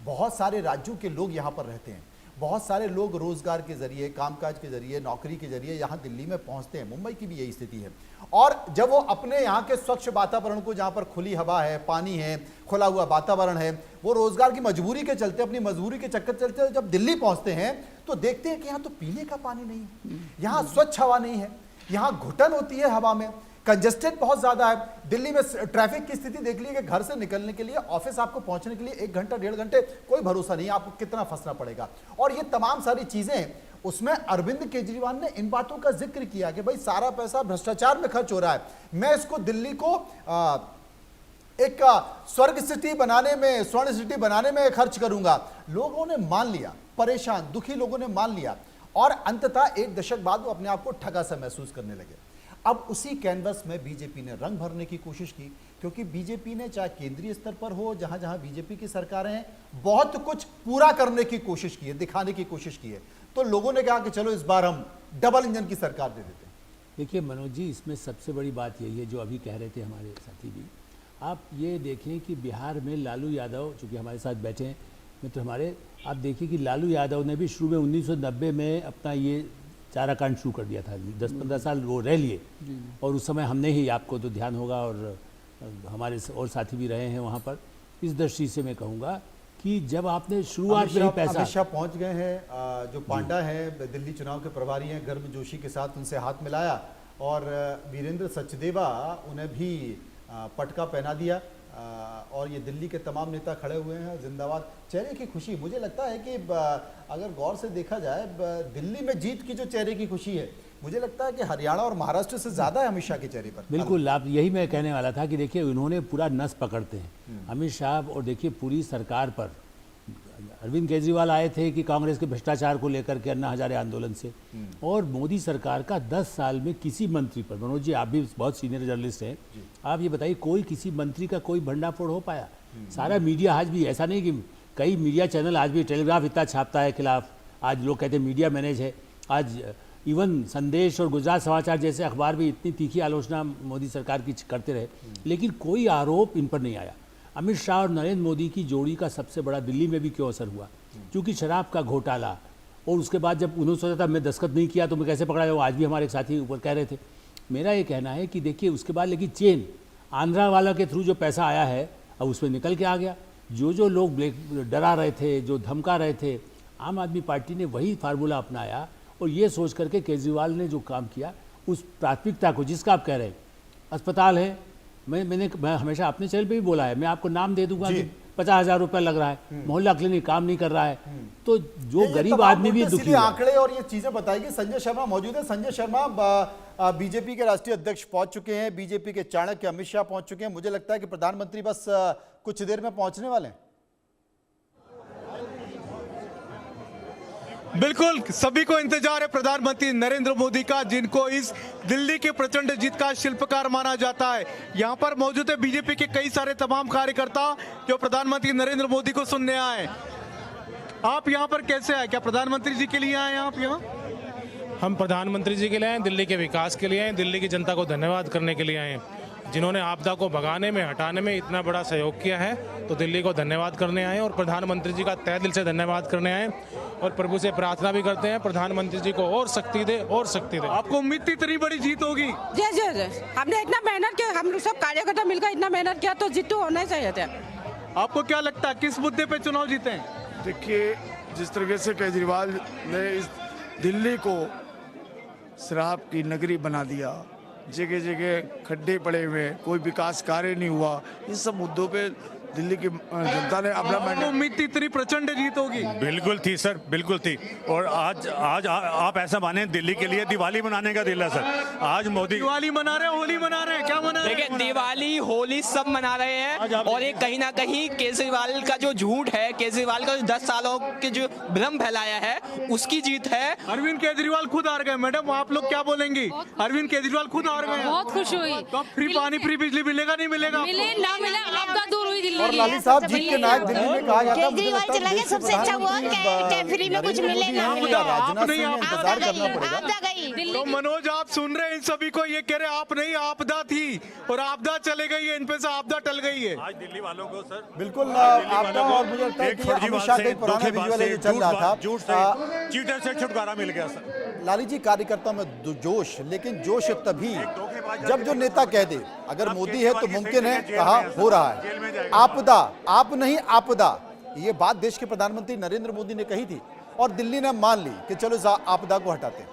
बहुत सारे राज्यों के लोग यहाँ पर रहते हैं, बहुत सारे लोग रोजगार के जरिए, कामकाज के जरिए, नौकरी के जरिए यहाँ दिल्ली में पहुंचते हैं। मुंबई की भी यही स्थिति है। और जब वो अपने यहाँ के स्वच्छ वातावरण को, जहाँ पर खुली हवा है, पानी है, खुला हुआ वातावरण है, वो रोजगार की मजबूरी के चलते, अपनी मजबूरी के चक्कर चलते जब दिल्ली पहुंचते हैं तो देखते हैं कि यहाँ तो पीने का पानी नहीं है, यहाँ स्वच्छ हवा नहीं है, यहाँ घुटन होती है हवा में, कंजेस्टेड बहुत ज्यादा है। दिल्ली में ट्रैफिक की स्थिति देख लीजिए कि घर से निकलने के लिए, ऑफिस आपको पहुंचने के लिए 1 घंटा 1.5 घंटे, कोई भरोसा नहीं आपको कितना फंसना पड़ेगा। और ये तमाम सारी चीजें, उसमें अरविंद केजरीवाल ने इन बातों का जिक्र किया कि भाई सारा पैसा भ्रष्टाचार में खर्च हो रहा है, मैं इसको दिल्ली को एक स्वर्ग सिटी बनाने में, स्वर्ण सिटी बनाने में खर्च करूंगा। लोगों ने मान लिया, परेशान दुखी लोगों ने मान लिया, और अंततः 1 दशक बाद वो अपने आप को ठगा सा महसूस करने लगे। अब उसी कैनवस में बीजेपी ने रंग भरने की कोशिश की, क्योंकि बीजेपी ने चाहे केंद्रीय स्तर पर हो, जहां जहां बीजेपी की सरकारें हैं, बहुत कुछ पूरा करने की कोशिश की है, दिखाने की कोशिश की है। तो लोगों ने कहा कि चलो इस बार हम डबल इंजन की सरकार दे देते हैं। देखिए मनोज जी, इसमें सबसे बड़ी बात यही है जो अभी कह रहे थे हमारे साथी भी, आप ये देखें कि बिहार में लालू यादव चूँकि हमारे साथ बैठे हैं मित्र हमारे, आप देखिए कि लालू यादव ने भी शुरू में 1990 में अपना ये चारा कांड शुरू कर दिया था। 10-15 साल वो रह लिए, और उस समय हमने ही, आपको तो ध्यान होगा और हमारे और साथी भी रहे हैं वहाँ पर। इस दृष्टि से मैं कहूँगा कि जब आपने शुरुआत में ही पैसा, अमित शाह पहुँच गए हैं, जो पांडा हैं दिल्ली चुनाव के प्रभारी हैं, गर्म जोशी के साथ उनसे हाथ मिलाया, और वीरेंद्र सचदेवा उन्हें भी पटका पहना दिया, और ये दिल्ली के तमाम नेता खड़े हुए हैं, जिंदाबाद, चेहरे की खुशी। मुझे लगता है कि अगर गौर से देखा जाए, दिल्ली में जीत की जो चेहरे की खुशी है, मुझे लगता है कि हरियाणा और महाराष्ट्र से ज्यादा है अमित शाह के चेहरे पर। बिल्कुल, आप यही मैं कहने वाला था कि देखिए उन्होंने पूरा नस पकड़ते हैं अमित शाह, और देखिए पूरी सरकार पर अरविंद केजरीवाल आए थे कि कांग्रेस के भ्रष्टाचार को लेकर के अन्ना हजारे आंदोलन से, और मोदी सरकार का 10 साल में किसी मंत्री पर, मनोज जी आप भी बहुत सीनियर जर्नलिस्ट हैं, आप ये बताइए कोई किसी मंत्री का कोई भंडाफोड़ हो पाया? सारा मीडिया आज भी, ऐसा नहीं कि कई मीडिया चैनल आज भी, टेलीग्राफ इतना छापता है खिलाफ, आज लोग कहते हैं मीडिया मैनेज है, आज इवन संदेश और गुजरात समाचार जैसे अखबार भी इतनी तीखी आलोचना मोदी सरकार की करते रहे, लेकिन कोई आरोप इन पर नहीं आया। अमित शाह और नरेंद्र मोदी की जोड़ी का सबसे बड़ा दिल्ली में भी क्यों असर हुआ? क्योंकि शराब का घोटाला, और उसके बाद जब उन्होंने सोचा था मैं दस्तखत नहीं किया तो मैं कैसे पकड़ा जाऊँ, आज भी हमारे एक साथी ऊपर कह रहे थे। मेरा ये कहना है कि देखिए उसके बाद लेकिन चेन आंध्रा वाला के थ्रू जो पैसा आया है अब उसमें निकल के आ गया। जो लोग डरा रहे थे, जो धमका रहे थे, आम आदमी पार्टी ने वही फार्मूला अपनाया, और ये सोच करके केजरीवाल ने जो काम किया उस प्राथमिकता को, जिसका आप कह रहे हैं अस्पताल है, मैं हमेशा अपने चैनल पे भी बोला है, मैं आपको नाम दे दूंगा कि 50,000 रुपया लग रहा है, मोहल्ला क्लिनिक काम नहीं कर रहा है, तो जो गरीब आदमी भी दुखी है। आंकड़े और ये चीजें बताएगी। संजय शर्मा मौजूद है। संजय शर्मा, बीजेपी के राष्ट्रीय अध्यक्ष पहुंच चुके हैं, बीजेपी के चाणक्य अमित शाह पहुंच चुके हैं, मुझे लगता है कि प्रधानमंत्री बस कुछ देर में पहुंचने वाले हैं। बिल्कुल, सभी को इंतजार है प्रधानमंत्री नरेंद्र मोदी का, जिनको इस दिल्ली के प्रचंड जीत का शिल्पकार माना जाता है। यहाँ पर मौजूद है बीजेपी के कई सारे तमाम कार्यकर्ता जो प्रधानमंत्री नरेंद्र मोदी को सुनने आए। आप यहाँ पर कैसे आए? क्या प्रधानमंत्री जी के लिए आए आप यहाँ? हम प्रधानमंत्री जी के लिए आए, दिल्ली के विकास के लिए आए, दिल्ली की जनता को धन्यवाद करने के लिए आए, जिन्होंने आपदा को भगाने में, हटाने में इतना बड़ा सहयोग किया है, तो दिल्ली को धन्यवाद करने आए, और प्रधानमंत्री जी का तहे दिल से धन्यवाद करने आए, और प्रभु से प्रार्थना भी करते हैं प्रधानमंत्री जी को और शक्ति दे, और शक्ति दे। आपको उम्मीद थी इतनी बड़ी जीत होगी? जय जय जय, हमने इतना मेहनत किया, हम सब कार्यकर्ता मिलकर इतना मेहनत किया, तो जीत तो होना चाहिए था। आपको क्या लगता है किस मुद्दे पे चुनाव जीते हैं? देखिए, जिस तरीके से केजरीवाल ने इस दिल्ली को शराब की नगरी बना दिया, जगह जगह खड्डे पड़े हुए, कोई विकास कार्य नहीं हुआ, इन सब मुद्दों पे दिल्ली की जनता ने अपना उम्मीद थी इतनी प्रचंड जीत होगी? बिल्कुल थी सर, बिल्कुल थी। और आज आप ऐसा माने दिल्ली के लिए दिवाली मनाने का दिल है सर। आज मोदी दिवाली मना रहे हैं, होली मना रहे हैं, क्या मना रहे हैं? देखिए, दिवाली होली सब मना रहे हैं, और ये कहीं ना कहीं केजरीवाल का जो झूठ है, केजरीवाल का जो 10 सालों के जो भ्रम फैलाया है, उसकी जीत है। अरविंद केजरीवाल खुद हार गए। मैडम, आप लोग क्या बोलेंगी? अरविंद केजरीवाल खुद हार गए। बहुत खुश हुई। तो फ्री पानी, फ्री बिजली मिलेगा नहीं मिलेगा? मिले ना मिले, आपदा दूर हुई दिल्ली। और लाली साहब, जीत के नायक दिल्ली में कहा जाता है, मुझे लगता है देश सबसे अच्छा हुआ कि फ्री में कुछ मिलेगा। राजनाथ सिंह ने इंतजार करना पड़ेगा। तो मनोज, आप सुन रहे हैं इन सभी को, ये कह रहे आप नहीं, आपदा थी और आपदा चले गई है, इन पे से आपदा टल गई है। आज दिल्ली वालों को सर बिल्कुल आपदा, और मुझे लगता है कि अमित शाह का पुराना विजुअल जो चल रहा था, झूठ से चीटर से छुटकारा मिल गया सर। लाली जी, कार्यकर्ता में जोश, लेकिन जोश तभी जब जो नेता कह दे अगर मोदी है तो मुमकिन है, कहा हो रहा है। आपदा, आप नहीं आपदा, ये बात देश के प्रधानमंत्री नरेंद्र मोदी ने कही थी, और दिल्ली ने मान ली कि चलो इस आपदा को हटाते हैं।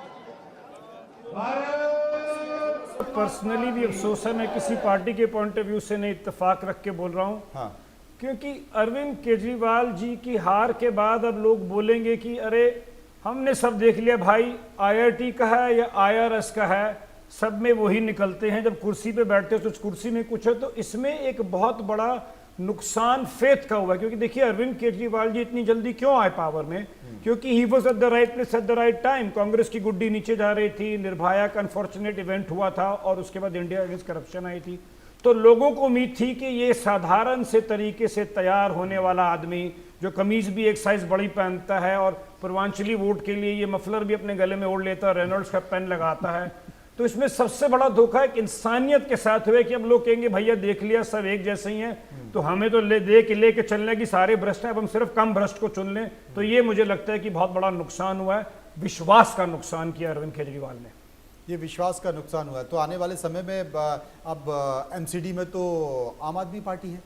पर्सनली भी अफसोस है, मैं किसी पार्टी के पॉइंट ऑफ व्यू से नहीं, इत्तेफाक रख के बोल रहा हूँ। हाँ। क्योंकि अरविंद केजरीवाल जी की हार के बाद अब लोग बोलेंगे कि अरे हमने सब देख लिया भाई, IIT का है या IRS का है, सब में वही निकलते हैं, जब कुर्सी पे बैठते हैं तो उस कुर्सी में कुछ है। तो इसमें एक बहुत बड़ा नुकसान फेथ का हुआ है, क्योंकि देखिए अरविंद केजरीवाल जी इतनी जल्दी क्यों आए पावर में, क्योंकि he was at the right place at the right time. Congress की गुड्डी नीचे जा रही थी, निर्भया का अनफॉर्चुनेट इवेंट हुआ था और उसके बाद इंडिया अगेंस्ट करप्शन आई थी। तो लोगों को उम्मीद थी कि ये साधारण से तरीके से तैयार होने वाला आदमी, जो कमीज भी एक साइज बड़ी पहनता है और पूर्वांचली वोट के लिए ये मफलर भी अपने गले में ओढ़ लेता है, रेनॉल्ड्स का पेन लगाता है, तो इसमें सबसे बड़ा धोखा एक इंसानियत के साथ हुआ कि अब लोग कहेंगे भैया देख लिया सब एक जैसे ही हैं, तो हमें तो लेके चलने की सारे भ्रष्ट हैं, अब हम सिर्फ कम भ्रष्ट को चुन लें। तो ये मुझे लगता है कि बहुत बड़ा नुकसान हुआ है, विश्वास का नुकसान किया अरविंद केजरीवाल ने। ये विश्वास का नुकसान हुआ है। तो आने वाले समय में अब एमसीडी में तो आम आदमी पार्टी है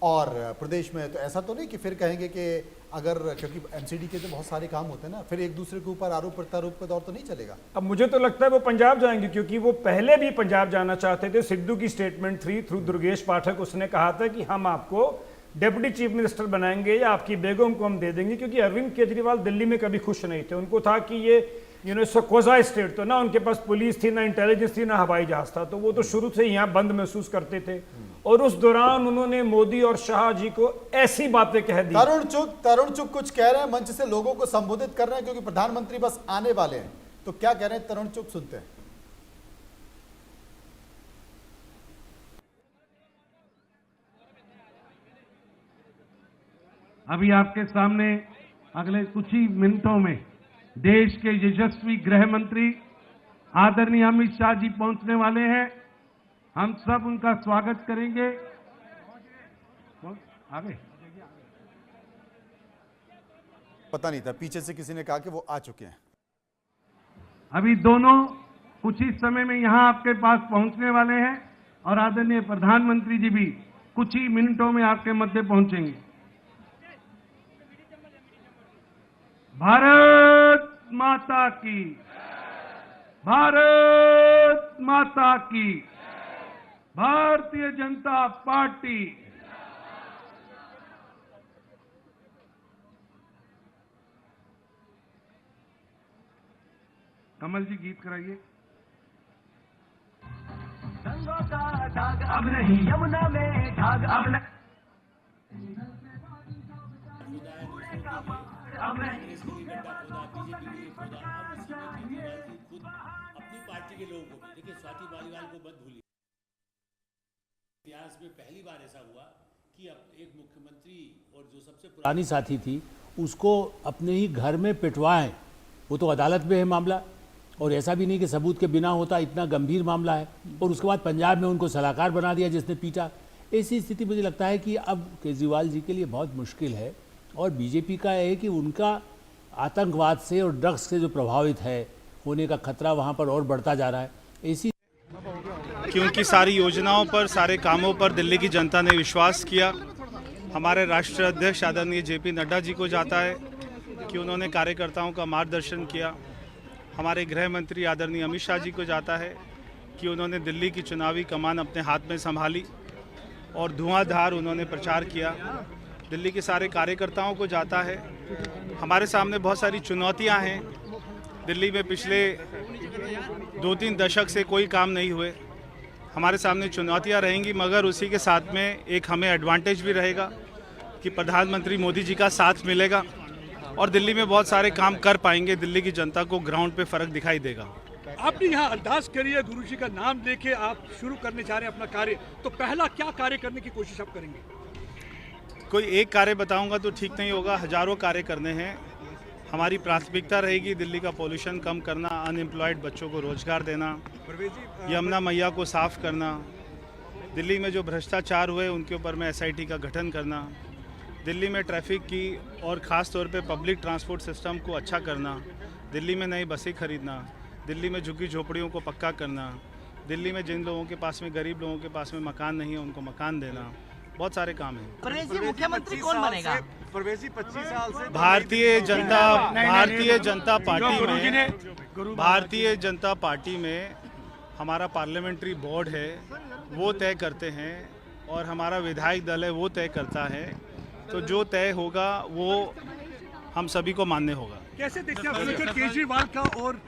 और प्रदेश में तो ऐसा तो नहीं कि फिर कहेंगे कि अगर, क्योंकि एमसीडी के तो बहुत सारे काम होते हैं ना, फिर एक दूसरे के ऊपर आरोप प्रत्यारोप का दौर तो नहीं चलेगा। अब मुझे तो लगता है वो पंजाब जाएंगे, क्योंकि वो पहले भी पंजाब जाना चाहते थे। सिद्धू की स्टेटमेंट थी थ्रू दुर्गेश पाठक, उसने कहा था कि हम आपको डिप्टी चीफ मिनिस्टर बनाएंगे या आपकी बेगम को हम दे देंगे, क्योंकि अरविंद केजरीवाल दिल्ली में कभी खुश नहीं थे। उनको था कि ये क्वाज़ा स्टेट, तो ना उनके पास पुलिस थी, ना इंटेलिजेंस थी, ना हवाई जहाज था, तो वो तो शुरू से यहाँ बंद महसूस करते थे। और उस दौरान उन्होंने मोदी और शाह जी को ऐसी बातें कह दी। तरुण चुग कुछ कह रहे हैं, मंच से लोगों को संबोधित कर रहे हैं, क्योंकि प्रधानमंत्री बस आने वाले हैं। तो क्या कह रहे हैं तरुण चुग, सुनते हैं। अभी आपके सामने अगले कुछ ही मिनटों में देश के यशस्वी गृह मंत्री आदरणीय अमित शाह जी पहुंचने वाले हैं। हम सब उनका स्वागत करेंगे। आगे पता नहीं था, पीछे से किसी ने कहा कि वो आ चुके हैं। अभी दोनों कुछ ही समय में यहां आपके पास पहुंचने वाले हैं और आदरणीय प्रधानमंत्री जी भी कुछ ही मिनटों में आपके मध्य पहुंचेंगे। भारत माता की, भारत माता की, भारतीय जनता पार्टी। कमल जी गीत कराइए। अब नहीं यमुना में धाग, अब नहीं अपनी पार्टी के लोगों को, देखिए स्वाति मालीवाल को मत भूलिए। इतिहास में पहली बार ऐसा हुआ कि अब एक मुख्यमंत्री और जो सबसे पुरानी साथी थी उसको अपने ही घर में पिटवाएं। वो तो अदालत में है मामला, और ऐसा भी नहीं कि सबूत के बिना होता, इतना गंभीर मामला है। और उसके बाद पंजाब में उनको सलाहकार बना दिया जिसने पीटा। ऐसी स्थिति मुझे लगता है कि अब केजरीवाल जी के लिए बहुत मुश्किल है। और बीजेपी का है कि उनका आतंकवाद से और ड्रग्स से जो प्रभावित है होने का खतरा वहाँ पर और बढ़ता जा रहा है। ऐसी क्योंकि सारी योजनाओं पर, सारे कामों पर दिल्ली की जनता ने विश्वास किया। हमारे राष्ट्रीय अध्यक्ष आदरणीय जेपी नड्डा जी को जाता है कि उन्होंने कार्यकर्ताओं का मार्गदर्शन किया। हमारे गृह मंत्री आदरणीय अमित शाह जी को जाता है कि उन्होंने दिल्ली की चुनावी कमान अपने हाथ में संभाली और धुआंधार उन्होंने प्रचार किया। दिल्ली के सारे कार्यकर्ताओं को जाता है। हमारे सामने बहुत सारी चुनौतियां हैं। दिल्ली में पिछले 2-3 दशक से कोई काम नहीं हुए। हमारे सामने चुनौतियां रहेंगी, मगर उसी के साथ में एक हमें एडवांटेज भी रहेगा कि प्रधानमंत्री मोदी जी का साथ मिलेगा और दिल्ली में बहुत सारे काम कर पाएंगे। दिल्ली की जनता को ग्राउंड पे फर्क दिखाई देगा। आपने यहाँ अरदास करी है, गुरु जी का नाम लेके आप शुरू करने जा रहे हैं अपना कार्य, तो पहला क्या कार्य करने की कोशिश आप करेंगे? कोई एक कार्य बताऊंगा तो ठीक नहीं होगा, हजारों कार्य करने हैं। हमारी प्राथमिकता रहेगी दिल्ली का पोल्यूशन कम करना, अनएम्प्लॉयड बच्चों को रोजगार देना, यमुना मैया को साफ करना, दिल्ली में जो भ्रष्टाचार हुए उनके ऊपर में SIT का गठन करना, दिल्ली में ट्रैफिक की और ख़ास तौर पे पब्लिक ट्रांसपोर्ट सिस्टम को अच्छा करना, दिल्ली में नई बसें खरीदना, दिल्ली में झुग्गी झोपड़ियों को पक्का करना, दिल्ली में जिन लोगों के पास में, गरीब लोगों के पास में मकान नहीं है उनको मकान देना। बहुत सारे काम हैं। परवेज़ जी मुख्यमंत्री कौन बनेगा? परवेज़ जी 25 साल से भारतीय जनता पार्टी में हमारा पार्लियामेंट्री बोर्ड है, वो तय करते हैं, और हमारा विधायक दल है वो तय करता है। तो जो तय होगा वो हम सभी को मान्य होगा। कैसे देखते हैं केजरीवाल का और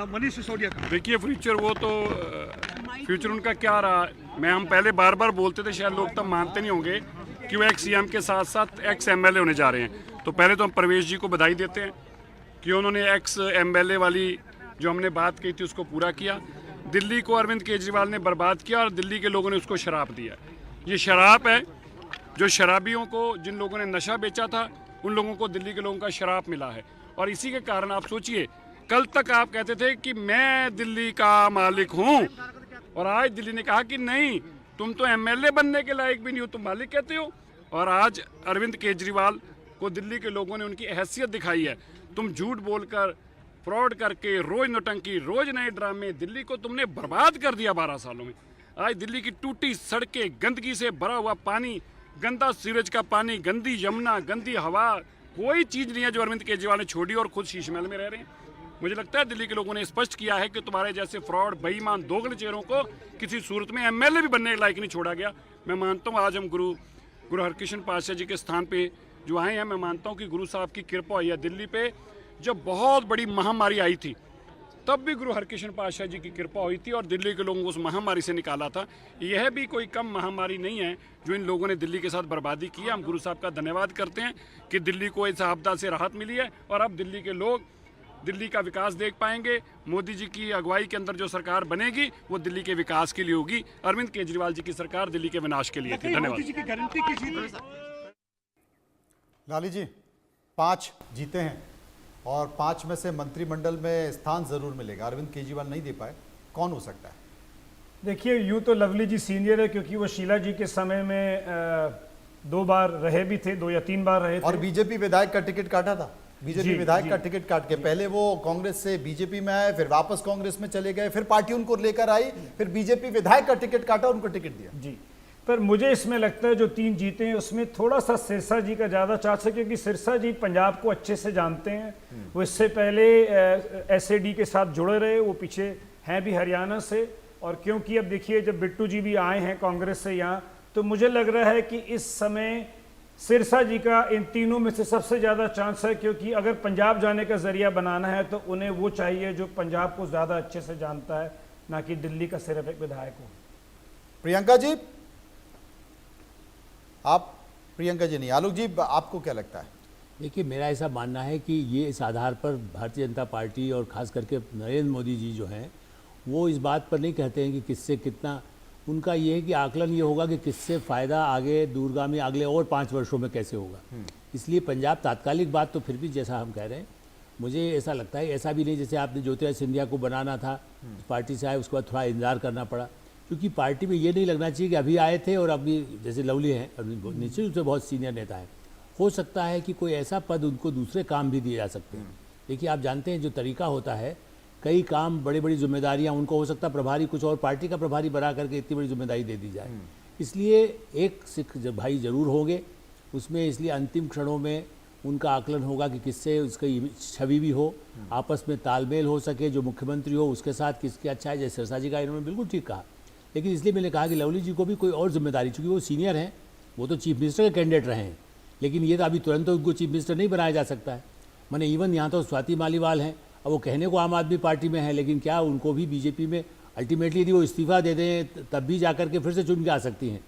मनीष सिसोदिया का? देखिए फ्यूचर वो तो फ्यूचर उनका क्या रहा, हम पहले बार बार बोलते थे, शायद लोग तब मानते नहीं होंगे कि वो एक्स सीएम के साथ साथ एक्स एमएलए होने जा रहे हैं। तो पहले तो हम प्रवेश जी को बधाई देते हैं कि उन्होंने एक्स एमएलए वाली जो हमने बात कही थी उसको पूरा किया। दिल्ली को अरविंद केजरीवाल ने बर्बाद किया और दिल्ली के लोगों ने उसको शराब दिया। ये शराब है, जो शराबियों को, जिन लोगों ने नशा बेचा था उन लोगों को दिल्ली के लोगों का शराब मिला है। और इसी के कारण आप सोचिए, कल तक आप कहते थे कि मैं दिल्ली का मालिक हूं, और आज दिल्ली ने कहा कि नहीं, तुम तो एमएलए बनने के लायक भी नहीं हो, तुम मालिक कहते हो। और आज अरविंद केजरीवाल को दिल्ली के लोगों ने उनकी हैसियत दिखाई है। तुम झूठ बोलकर, फ्रॉड करके, रोज नौटंकी, रोज नए ड्रामे, दिल्ली को तुमने बर्बाद कर दिया 12 सालों में। आज दिल्ली की टूटी सड़कें, गंदगी से भरा हुआ पानी, गंदा सीवरेज का पानी, गंदी यमुना, गंदी हवा, कोई चीज़ नहीं है जो अरविंद केजरीवाल ने छोड़ी और खुद शीश महल में रह रहे हैं। मुझे लगता है दिल्ली के लोगों ने स्पष्ट किया है कि तुम्हारे जैसे फ्रॉड, बेईमान, दोगले चेहरों को किसी सूरत में एमएलए भी बनने के लायक नहीं छोड़ा गया। मैं मानता हूँ आज हम गुरु हरकृष्ण पातशाह जी के स्थान पे जो आए हैं, मैं मानता हूँ कि गुरु साहब की कृपा हुई है। दिल्ली पे जब बहुत बड़ी महामारी आई थी तब भी गुरु हरकृष्ण पातशाह जी की कृपा हुई थी और दिल्ली के लोगों को उस महामारी से निकाला था। यह भी कोई कम महामारी नहीं है जो इन लोगों ने दिल्ली के साथ बर्बादी की है। हम गुरु साहब का धन्यवाद करते हैं कि दिल्ली को इस आपदा से राहत मिली है और अब दिल्ली के लोग दिल्ली का विकास देख पाएंगे। मोदी जी की अगुवाई के अंदर जो सरकार बनेगी वो दिल्ली के विकास के लिए होगी। अरविंद केजरीवाल जी की सरकार दिल्ली के विनाश के लिए थी। धन्यवाद। लाली जी, 5 जीते हैं और 5 में से मंत्रिमंडल में स्थान जरूर मिलेगा, अरविंद केजरीवाल नहीं दे पाए, कौन हो सकता है? देखिए, यूँ तो लवली जी सीनियर है क्योंकि वो शीला जी के समय में 2 बार रहे भी थे, 2 या 3 बार रहे थे। और बीजेपी विधायक का टिकट काटा था, बीजेपी विधायक का टिकट काट के पहले वो कांग्रेस से बीजेपी में आए, फिर वापस कांग्रेस में चले गए, फिर पार्टी उनको लेकर आई, फिर बीजेपी विधायक का टिकट काटा, उनको टिकट दिया। जी, पर मुझे इसमें लगता है जो 3 जीते हैं उसमें थोड़ा सा सिरसा जी का ज़्यादा चांस है क्योंकि सिरसा जी पंजाब को अच्छे से जानते हैं। वो इससे पहले एसएडी के साथ जुड़े रहे, वो पीछे हैं भी हरियाणा से। और क्योंकि अब देखिए जब बिट्टू जी भी आए हैं कांग्रेस से यहाँ, तो मुझे लग रहा है कि इस समय सिरसा जी का इन तीनों में से सबसे ज़्यादा चांस है क्योंकि अगर पंजाब जाने का जरिया बनाना है तो उन्हें वो चाहिए जो पंजाब को ज़्यादा अच्छे से जानता है, ना कि दिल्ली का सिर्फ एक विधायक हो। प्रियंका जी, प्रियंका जी नहीं, आलोक जी, आपको क्या लगता है? देखिए, मेरा ऐसा मानना है कि ये इस आधार पर भारतीय जनता पार्टी और ख़ास करके नरेंद्र मोदी जी जो हैं वो इस बात पर नहीं कहते हैं कि किससे कितना, उनका ये है कि आकलन ये होगा कि किससे फ़ायदा आगे दूरगामी अगले और 5 वर्षों में कैसे होगा। इसलिए पंजाब तात्कालिक बात तो फिर भी जैसा हम कह रहे हैं, मुझे ऐसा लगता है, ऐसा भी नहीं जैसे आपने ज्योतिरादित्य सिंधिया को बनाना था, पार्टी से आए, उसके बाद थोड़ा इंतजार करना पड़ा, क्योंकि पार्टी में ये नहीं लगना चाहिए कि अभी आए थे और अभी जैसे लवली हैं, निश्चित रूप से बहुत सीनियर नेता हैं, हो सकता है कि कोई ऐसा पद उनको दूसरे काम भी दिए जा सकते हैं। देखिए, आप जानते हैं जो तरीका होता है, कई काम, बड़ी बड़ी जिम्मेदारियां, उनको हो सकता है प्रभारी कुछ और पार्टी का प्रभारी बना करके इतनी बड़ी जिम्मेदारी दे दी जाए। इसलिए एक सिख भाई जरूर होंगे उसमें, इसलिए अंतिम क्षणों में उनका आकलन होगा कि किससे उसकी छवि भी हो, आपस में तालमेल हो सके, जो मुख्यमंत्री हो उसके साथ किसके अच्छा है। जैसे सिरसा जी का इन्होंने बिल्कुल ठीक कहा, लेकिन इसलिए मैंने कहा कि लवली जी को भी कोई और जिम्मेदारी, चूँकि वो सीनियर हैं, वो तो चीफ मिनिस्टर के कैंडिडेट रहे हैं, लेकिन ये तो अभी तुरंत तो उनको चीफ मिनिस्टर नहीं बनाया जा सकता है। मैंने इवन यहाँ तो स्वाति मालीवाल हैं, अब वो कहने को आम आदमी पार्टी में है, लेकिन क्या उनको भी बीजेपी में अल्टीमेटली यदि वो इस्तीफा दे दें तब भी जा कर के फिर से चुन के आ सकती हैं।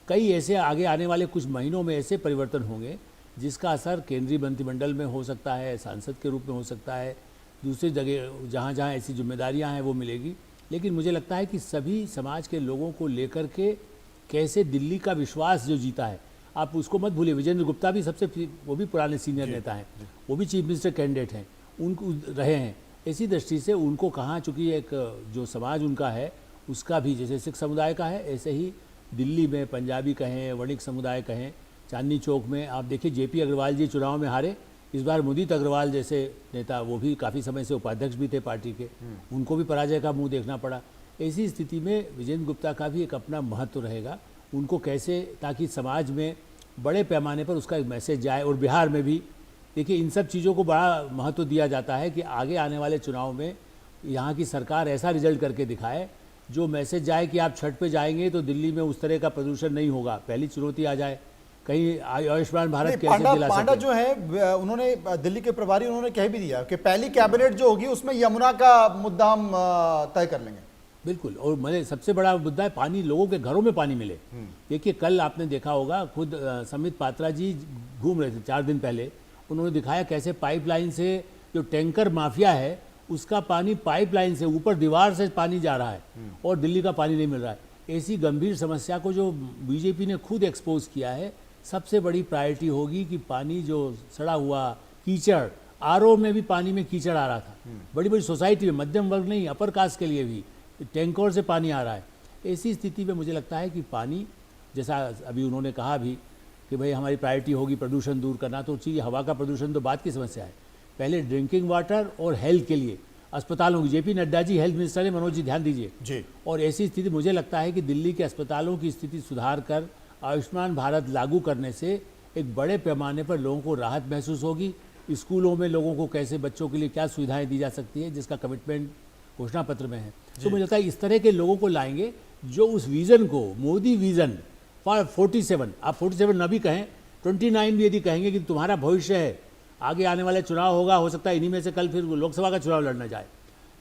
कई ऐसे आगे आने वाले कुछ महीनों में ऐसे परिवर्तन होंगे जिसका असर केंद्रीय मंत्रिमंडल में हो सकता है, सांसद के रूप में हो सकता है, दूसरी जगह जहाँ जहाँ ऐसी जिम्मेदारियाँ हैं वो मिलेगी। लेकिन मुझे लगता है कि सभी समाज के लोगों को लेकर के कैसे दिल्ली का विश्वास जो जीता है, आप उसको मत भूलिए, विजेंद्र गुप्ता भी वो भी पुराने सीनियर नेता हैं, वो भी चीफ मिनिस्टर कैंडिडेट हैं, उनको रहे हैं। इसी दृष्टि से उनको कहाँ, चूँकि एक जो समाज उनका है उसका भी, जैसे सिख समुदाय का है, ऐसे ही दिल्ली में पंजाबी कहें, वणिक समुदाय कहें, चांदनी चौक में आप देखिए जेपी अग्रवाल जी चुनाव में हारे, इस बार मुदित अग्रवाल जैसे नेता, वो भी काफ़ी समय से उपाध्यक्ष भी थे पार्टी के, उनको भी पराजय का मुंह देखना पड़ा। ऐसी स्थिति में विजेंद्र गुप्ता का भी एक अपना महत्व रहेगा, उनको कैसे, ताकि समाज में बड़े पैमाने पर उसका एक मैसेज जाए। और बिहार में भी देखिए इन सब चीज़ों को बड़ा महत्व दिया जाता है कि आगे आने वाले चुनाव में यहाँ की सरकार ऐसा रिजल्ट करके दिखाए जो मैसेज जाए कि आप छठ पे जाएंगे तो दिल्ली में उस तरह का प्रदूषण नहीं होगा, पहली चुनौती आ जाए। कहीं आयुष्मान भारत कैसे पांडा दिला पांडा सकें? जो है उन्होंने दिल्ली के प्रभारी उन्होंने कह भी दिया कि पहली कैबिनेट जो होगी उसमें यमुना का मुद्दा हम तय कर लेंगे। बिल्कुल, और मैंने सबसे बड़ा मुद्दा है पानी, लोगों के घरों में पानी मिले। देखिए कल आपने देखा होगा, खुद समित पात्रा जी घूम रहे थे 4 दिन पहले, उन्होंने दिखाया कैसे पाइपलाइन से जो टैंकर माफिया है उसका पानी पाइपलाइन से ऊपर दीवार से पानी जा रहा है और दिल्ली का पानी नहीं मिल रहा है। ऐसी गंभीर समस्या को जो बीजेपी ने खुद एक्सपोज किया है, सबसे बड़ी प्रायोरिटी होगी कि पानी जो सड़ा हुआ कीचड़, आरओ में भी पानी में कीचड़ आ रहा था, बड़ी बड़ी सोसाइटी में, मध्यम वर्ग नहीं अपर कास्ट के लिए भी टैंकर से पानी आ रहा है। ऐसी स्थिति में मुझे लगता है कि पानी, जैसा अभी उन्होंने कहा भी कि भाई हमारी प्रायोरिटी होगी प्रदूषण दूर करना, तो चीज़ हवा का प्रदूषण तो बाद की समस्या है, पहले ड्रिंकिंग वाटर और हेल्थ के लिए अस्पतालों की, JP Nadda ji health minister है, मनोज जी ध्यान दीजिए जी। और ऐसी स्थिति मुझे लगता है कि दिल्ली के अस्पतालों की स्थिति सुधार कर आयुष्मान भारत लागू करने से एक बड़े पैमाने पर लोगों को राहत महसूस होगी। स्कूलों में लोगों को कैसे, बच्चों के लिए क्या सुविधाएं दी जा सकती है, जिसका कमिटमेंट घोषणा पत्र में है। तो मुझे लगता है इस तरह के लोगों को लाएंगे जो उस विजन को, मोदी विजन फॉर 47, आप 47 ना भी कहें, 29 भी यदि कहेंगे कि तुम्हारा भविष्य है, आगे आने वाले चुनाव होगा, हो सकता है इन्हीं में से कल फिर लोकसभा का चुनाव लड़ना जाए,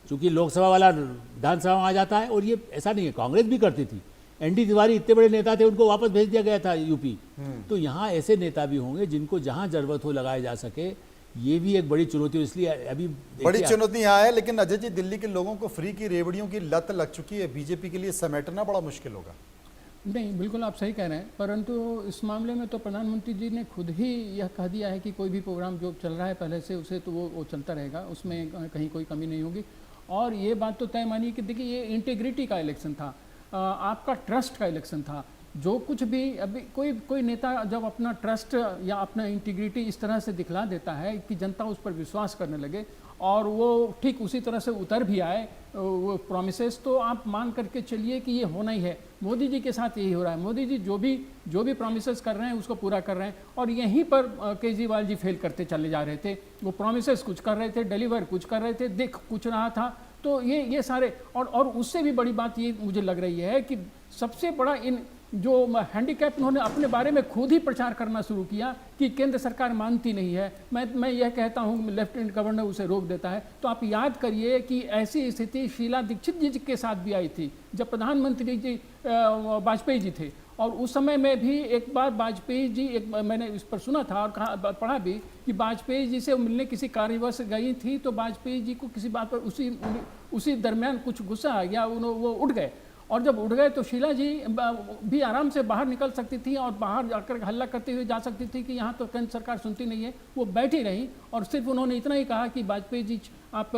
क्योंकि लोकसभा वाला विधानसभा में आ जाता है। और ये ऐसा नहीं है, कांग्रेस भी करती थी, एनडी तिवारी इतने बड़े नेता थे, उनको वापस भेज दिया गया था यूपी। तो यहाँ ऐसे नेता भी होंगे जिनको जहाँ जरूरत हो लगाए जा सके, ये भी एक बड़ी चुनौती है। इसलिए अभी बड़ी चुनौती यहाँ है, लेकिन अजय जी दिल्ली के लोगों को फ्री की रेवड़ियों की लत लग चुकी है, बीजेपी के लिए समेटना बड़ा मुश्किल होगा। नहीं, बिल्कुल आप सही कह रहे हैं, परंतु इस मामले में तो प्रधानमंत्री जी ने खुद ही यह कह दिया है कि कोई भी प्रोग्राम जो चल रहा है पहले से, उसे तो वो चलता रहेगा, उसमें कहीं कोई कमी नहीं होगी। और ये बात तो तय मानिए कि देखिए ये इंटीग्रिटी का इलेक्शन था, आपका ट्रस्ट का इलेक्शन था। जो कुछ भी अभी कोई नेता जब अपना ट्रस्ट या अपना इंटीग्रिटी इस तरह से दिखला देता है कि जनता उस पर विश्वास करने लगे और वो ठीक उसी तरह से उतर भी आए वो प्रॉमिसेस, तो आप मान करके चलिए कि ये होना ही है। मोदी जी के साथ यही हो रहा है, मोदी जी जो भी प्रॉमिसेस कर रहे हैं उसको पूरा कर रहे हैं। और यहीं पर केजरीवाल जी फेल करते चले जा रहे थे, वो प्रॉमिसेस कुछ कर रहे थे, डिलीवर कुछ कर रहे थे, दिख कुछ रहा था। तो ये सारे और उससे भी बड़ी बात ये मुझे लग रही है कि सबसे बड़ा इन जो हैंडीकैप उन्होंने अपने बारे में खुद ही प्रचार करना शुरू किया कि केंद्र सरकार मानती नहीं है। मैं यह कहता हूं लेफ्टिनेंट गवर्नर उसे रोक देता है। तो आप याद करिए कि ऐसी स्थिति शीला दीक्षित जी के साथ भी आई थी जब प्रधानमंत्री जी वाजपेयी जी थे, और उस समय में भी एक बार वाजपेयी जी, मैंने इस पर सुना था और पढ़ा भी कि वाजपेयी जी से मिलने किसी कार्यवश गई थी, तो वाजपेयी जी को किसी बात पर उसी दरमियान कुछ गुस्सा आ गया, वो उठ गए। और जब उठ गए तो शीला जी भी आराम से बाहर निकल सकती थी और बाहर जाकर हल्ला करते हुए जा सकती थी कि यहाँ तो केंद्र सरकार सुनती नहीं है। वो बैठी रही और सिर्फ उन्होंने इतना ही कहा कि वाजपेयी जी आप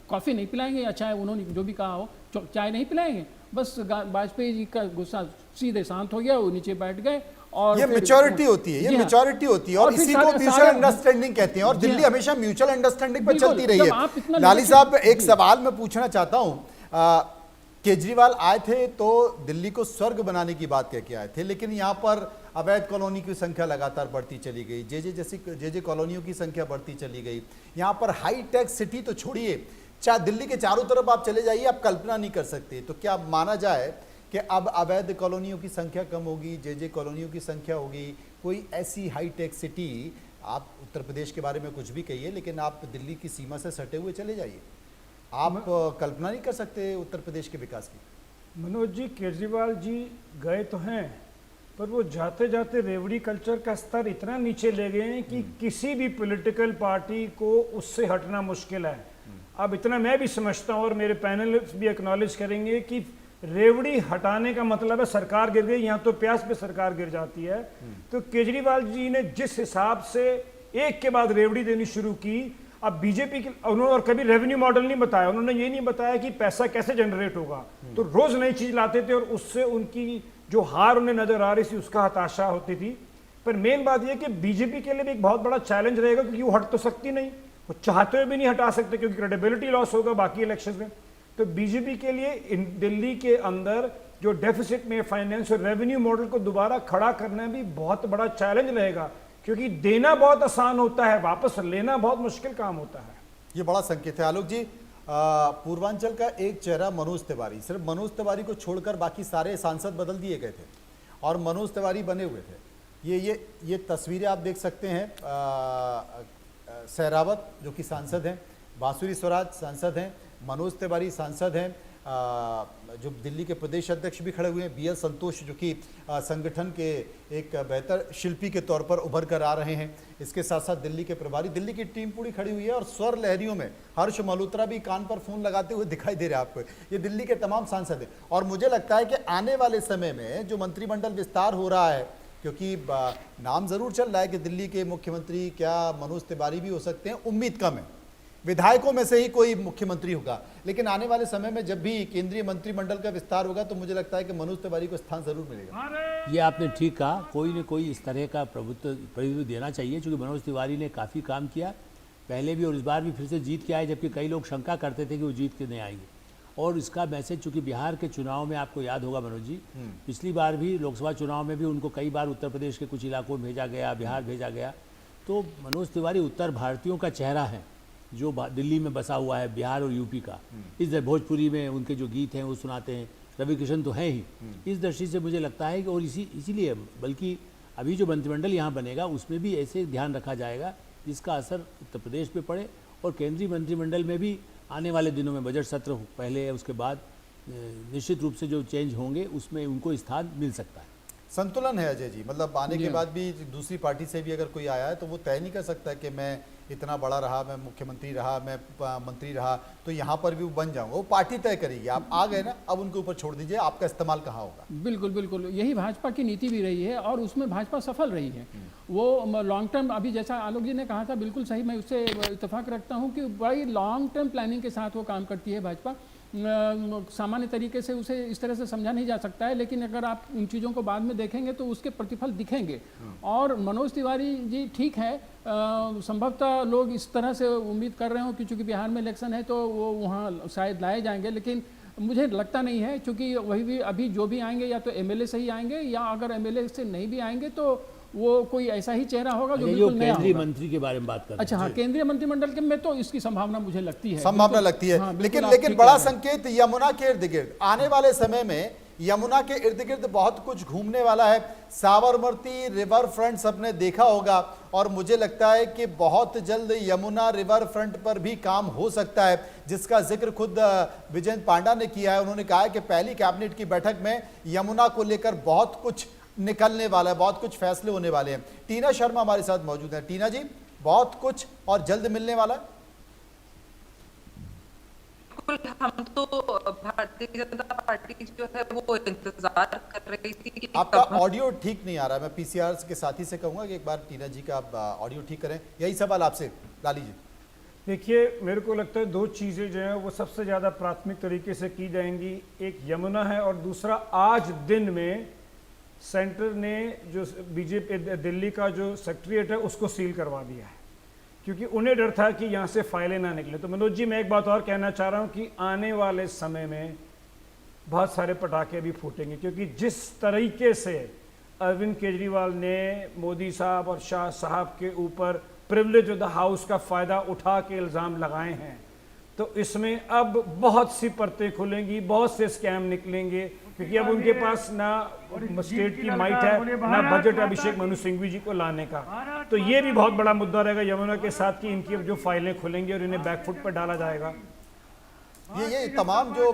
कॉफ़ी नहीं पिलाएंगे या चाय, उन्होंने जो भी कहा हो, चाय नहीं पिलाएंगे। बस वाजपेयी जी का गुस्सा सीधे शांत हो गया, वो नीचे बैठ गए। और ये मैच्योरिटी होती है, ये मैच्योरिटी होती है और इसी को म्यूचुअल अंडरस्टैंडिंग कहते हैं। और दिल्ली हमेशा म्यूचुअल अंडरस्टैंडिंग पर चलती रही है। लाली साहब, एक सवाल मैं पूछना चाहता हूँ, केजरीवाल आए थे तो दिल्ली को स्वर्ग बनाने की बात कह के आए थे, लेकिन यहाँ पर अवैध कॉलोनी की संख्या लगातार बढ़ती चली गई, जे कॉलोनियों की संख्या बढ़ती चली गई। यहाँ पर हाई टेक सिटी तो छोड़िए, चाहे दिल्ली के चारों तरफ आप चले जाइए, आप कल्पना नहीं कर सकते। तो क्या माना जाए कि अब अवैध कॉलोनियों की संख्या कम होगी, जे कॉलोनियों की संख्या होगी, कोई ऐसी हाई टेक सिटी, आप उत्तर प्रदेश के बारे में कुछ भी कहिए, लेकिन आप दिल्ली की सीमा से सटे हुए चले जाइए, आप कल्पना नहीं कर सकते उत्तर प्रदेश के विकास की। मनोज जी, केजरीवाल जी गए तो हैं, पर वो जाते जाते रेवड़ी कल्चर का स्तर इतना नीचे ले गए हैं कि किसी भी पॉलिटिकल पार्टी को उससे हटना मुश्किल है। अब इतना मैं भी समझता हूँ और मेरे पैनलिस्ट भी एक्नॉलेज करेंगे कि रेवड़ी हटाने का मतलब है सरकार गिर गई, यहाँ तो प्यास पे सरकार गिर जाती है। तो केजरीवाल जी ने जिस हिसाब से एक के बाद रेवड़ी देनी शुरू की, अब बीजेपी के उन्होंने और कभी रेवेन्यू मॉडल नहीं बताया, उन्होंने ये नहीं बताया कि पैसा कैसे जनरेट होगा, तो रोज नई चीज लाते थे और उससे उनकी जो हार उन्हें नजर आ रही थी उसका हताशा होती थी। पर मेन बात यह कि बीजेपी के लिए भी एक बहुत बड़ा चैलेंज रहेगा, क्योंकि वो हट तो सकती नहीं, वो चाहते हुए भी नहीं हटा सकते क्योंकि क्रेडिबिलिटी लॉस होगा बाकी इलेक्शन में। तो बीजेपी के लिए दिल्ली के अंदर जो डेफिसिट में फाइनेंस और रेवेन्यू मॉडल को दोबारा खड़ा करना भी बहुत बड़ा चैलेंज रहेगा, क्योंकि देना बहुत आसान होता है, वापस लेना बहुत मुश्किल काम होता है। ये बड़ा संकेत है। आलोक जी, पूर्वांचल का एक चेहरा मनोज तिवारी, सिर्फ मनोज तिवारी को छोड़कर बाकी सारे सांसद बदल दिए गए थे और मनोज तिवारी बने हुए थे। ये तस्वीरें आप देख सकते हैं। सहरावत जो कि सांसद हैं, बांसुरी स्वराज सांसद हैं, मनोज तिवारी सांसद हैं, जो दिल्ली के प्रदेश अध्यक्ष भी खड़े हुए हैं, BL संतोष जो कि संगठन के एक बेहतर शिल्पी के तौर पर उभर कर आ रहे हैं। इसके साथ साथ दिल्ली के प्रभारी, दिल्ली की टीम पूरी खड़ी हुई है और स्वर लहरियों में हर्ष मल्होत्रा भी कान पर फोन लगाते हुए दिखाई दे रहे हैं आपको। ये दिल्ली के तमाम सांसद हैं और मुझे लगता है कि आने वाले समय में जो मंत्रिमंडल विस्तार हो रहा है, क्योंकि नाम जरूर चल रहा है कि दिल्ली के मुख्यमंत्री क्या मनोज तिवारी भी हो सकते हैं, उम्मीद कम है, विधायकों में से ही कोई मुख्यमंत्री होगा, लेकिन आने वाले समय में जब भी केंद्रीय मंत्रिमंडल का विस्तार होगा तो मुझे लगता है कि मनोज तिवारी को स्थान जरूर मिलेगा। ये आपने ठीक कहा, कोई न कोई इस तरह का प्रभुत्व देना चाहिए, क्योंकि मनोज तिवारी ने काफ़ी काम किया पहले भी और इस बार भी फिर से जीत के आए, जबकि कई लोग शंका करते थे कि वो जीत के नहीं आएंगे। और इसका मैसेज, चूंकि बिहार के चुनाव में आपको याद होगा मनोज जी, पिछली बार भी लोकसभा चुनाव में भी उनको कई बार उत्तर प्रदेश के कुछ इलाकों में भेजा गया, बिहार भेजा गया। तो मनोज तिवारी उत्तर भारतीयों का चेहरा है जो दिल्ली में बसा हुआ है, बिहार और यूपी का। इस भोजपुरी में उनके जो गीत हैं वो सुनाते हैं, रवि किशन तो हैं ही। इस दृष्टि से मुझे लगता है कि और इसीलिए बल्कि अभी जो मंत्रिमंडल यहाँ बनेगा उसमें भी ऐसे ध्यान रखा जाएगा जिसका असर उत्तर प्रदेश पे पड़े, और केंद्रीय मंत्रिमंडल में भी आने वाले दिनों में बजट सत्र पहले है, उसके बाद निश्चित रूप से जो चेंज होंगे उसमें उनको स्थान मिल सकता है। संतुलन है अजय जी, मतलब आने के बाद भी दूसरी पार्टी से भी अगर कोई आया है तो वो तय नहीं कर सकता कि मैं इतना बड़ा रहा, मैं मुख्यमंत्री रहा, मैं मंत्री रहा तो यहाँ पर भी बन जाऊंगा। वो पार्टी तय करेगी। आप आ गए ना, अब उनके ऊपर छोड़ दीजिए, आपका इस्तेमाल कहाँ होगा। बिल्कुल बिल्कुल, यही भाजपा की नीति भी रही है और उसमें भाजपा सफल रही है। वो लॉन्ग टर्म, अभी जैसा आलोक जी ने कहा था, बिल्कुल सही, मैं उससे इत्तेफाक रखता हूँ कि बड़ी लॉन्ग टर्म प्लानिंग के साथ वो काम करती है भाजपा। सामान्य तरीके से उसे इस तरह से समझा नहीं जा सकता है, लेकिन अगर आप उन चीज़ों को बाद में देखेंगे तो उसके प्रतिफल दिखेंगे। और मनोज तिवारी जी ठीक है, संभवतः लोग इस तरह से उम्मीद कर रहे हो कि चूंकि बिहार में इलेक्शन है तो वो वहाँ शायद लाए जाएंगे, लेकिन मुझे लगता नहीं है, क्योंकि वही भी अभी जो भी आएंगे या तो MLA से ही आएंगे, या अगर MLA से नहीं भी आएंगे तो वो कोई ऐसा ही चेहरा होगा जो बिल्कुल नया होगा। केंद्रीय मंत्री के बारे में बात कर, अच्छा हाँ, केंद्रीय मंत्रिमंडल के में तो इसकी संभावना मुझे लगती है, संभावना लगती है। हाँ, लेकिन बड़ा संकेत यमुना के इर्द गिर्द, आने वाले समय में यमुना के इर्द गिर्द बहुत कुछ घूमने वाला है। साबरमती रिवर फ्रंट सबने देखा होगा और मुझे लगता है कि बहुत जल्द यमुना रिवर फ्रंट पर भी काम हो सकता है, जिसका जिक्र खुद विजयंत पांडा ने किया है। उन्होंने कहा है कि पहली कैबिनेट की बैठक में यमुना को लेकर बहुत कुछ निकलने वाला है, बहुत कुछ फैसले होने वाले हैं। टीना शर्मा हमारे साथ मौजूद है। टीना जी, बहुत कुछ और जल्द मिलने वाला है। हम तो भारतीय जनता पार्टी जो है वो इंतजार कर रही थी कि आपका ऑडियो ठीक नहीं आ रहा है। मैं PCR के साथी से कहूंगा कि एक बार टीना जी का आप ऑडियो ठीक करें। यही सवाल आपसे लाली जी। देखिए, मेरे को लगता है दो चीज़ें जो हैं वो सबसे ज़्यादा प्राथमिक तरीके से की जाएंगी। एक यमुना है और दूसरा आज दिन में सेंटर ने जो बीजेपी दिल्ली का जो सेक्रेटरीएट है उसको सील करवा दिया है, क्योंकि उन्हें डर था कि यहाँ से फाइलें ना निकले। तो मनोज जी, मैं एक बात और कहना चाह रहा हूँ कि आने वाले समय में बहुत सारे पटाखे भी फूटेंगे, क्योंकि जिस तरीके से अरविंद केजरीवाल ने मोदी साहब और शाह साहब के ऊपर प्रिविलेज ऑफ द हाउस का फ़ायदा उठा के इल्ज़ाम लगाए हैं, तो इसमें अब बहुत सी परतें खुलेंगी, बहुत से स्कैम निकलेंगे, क्योंकि अब उनके पास ना स्टेट की माइट है, ना बजट अभिषेक मनु सिंघवी जी को लाने का। तो ये भी बहुत बड़ा मुद्दा रहेगा यमुना के साथ कि इनकी जो फाइलें खुलेंगी और इन्हें बैकफुट पर डाला जाएगा। ये तमाम जो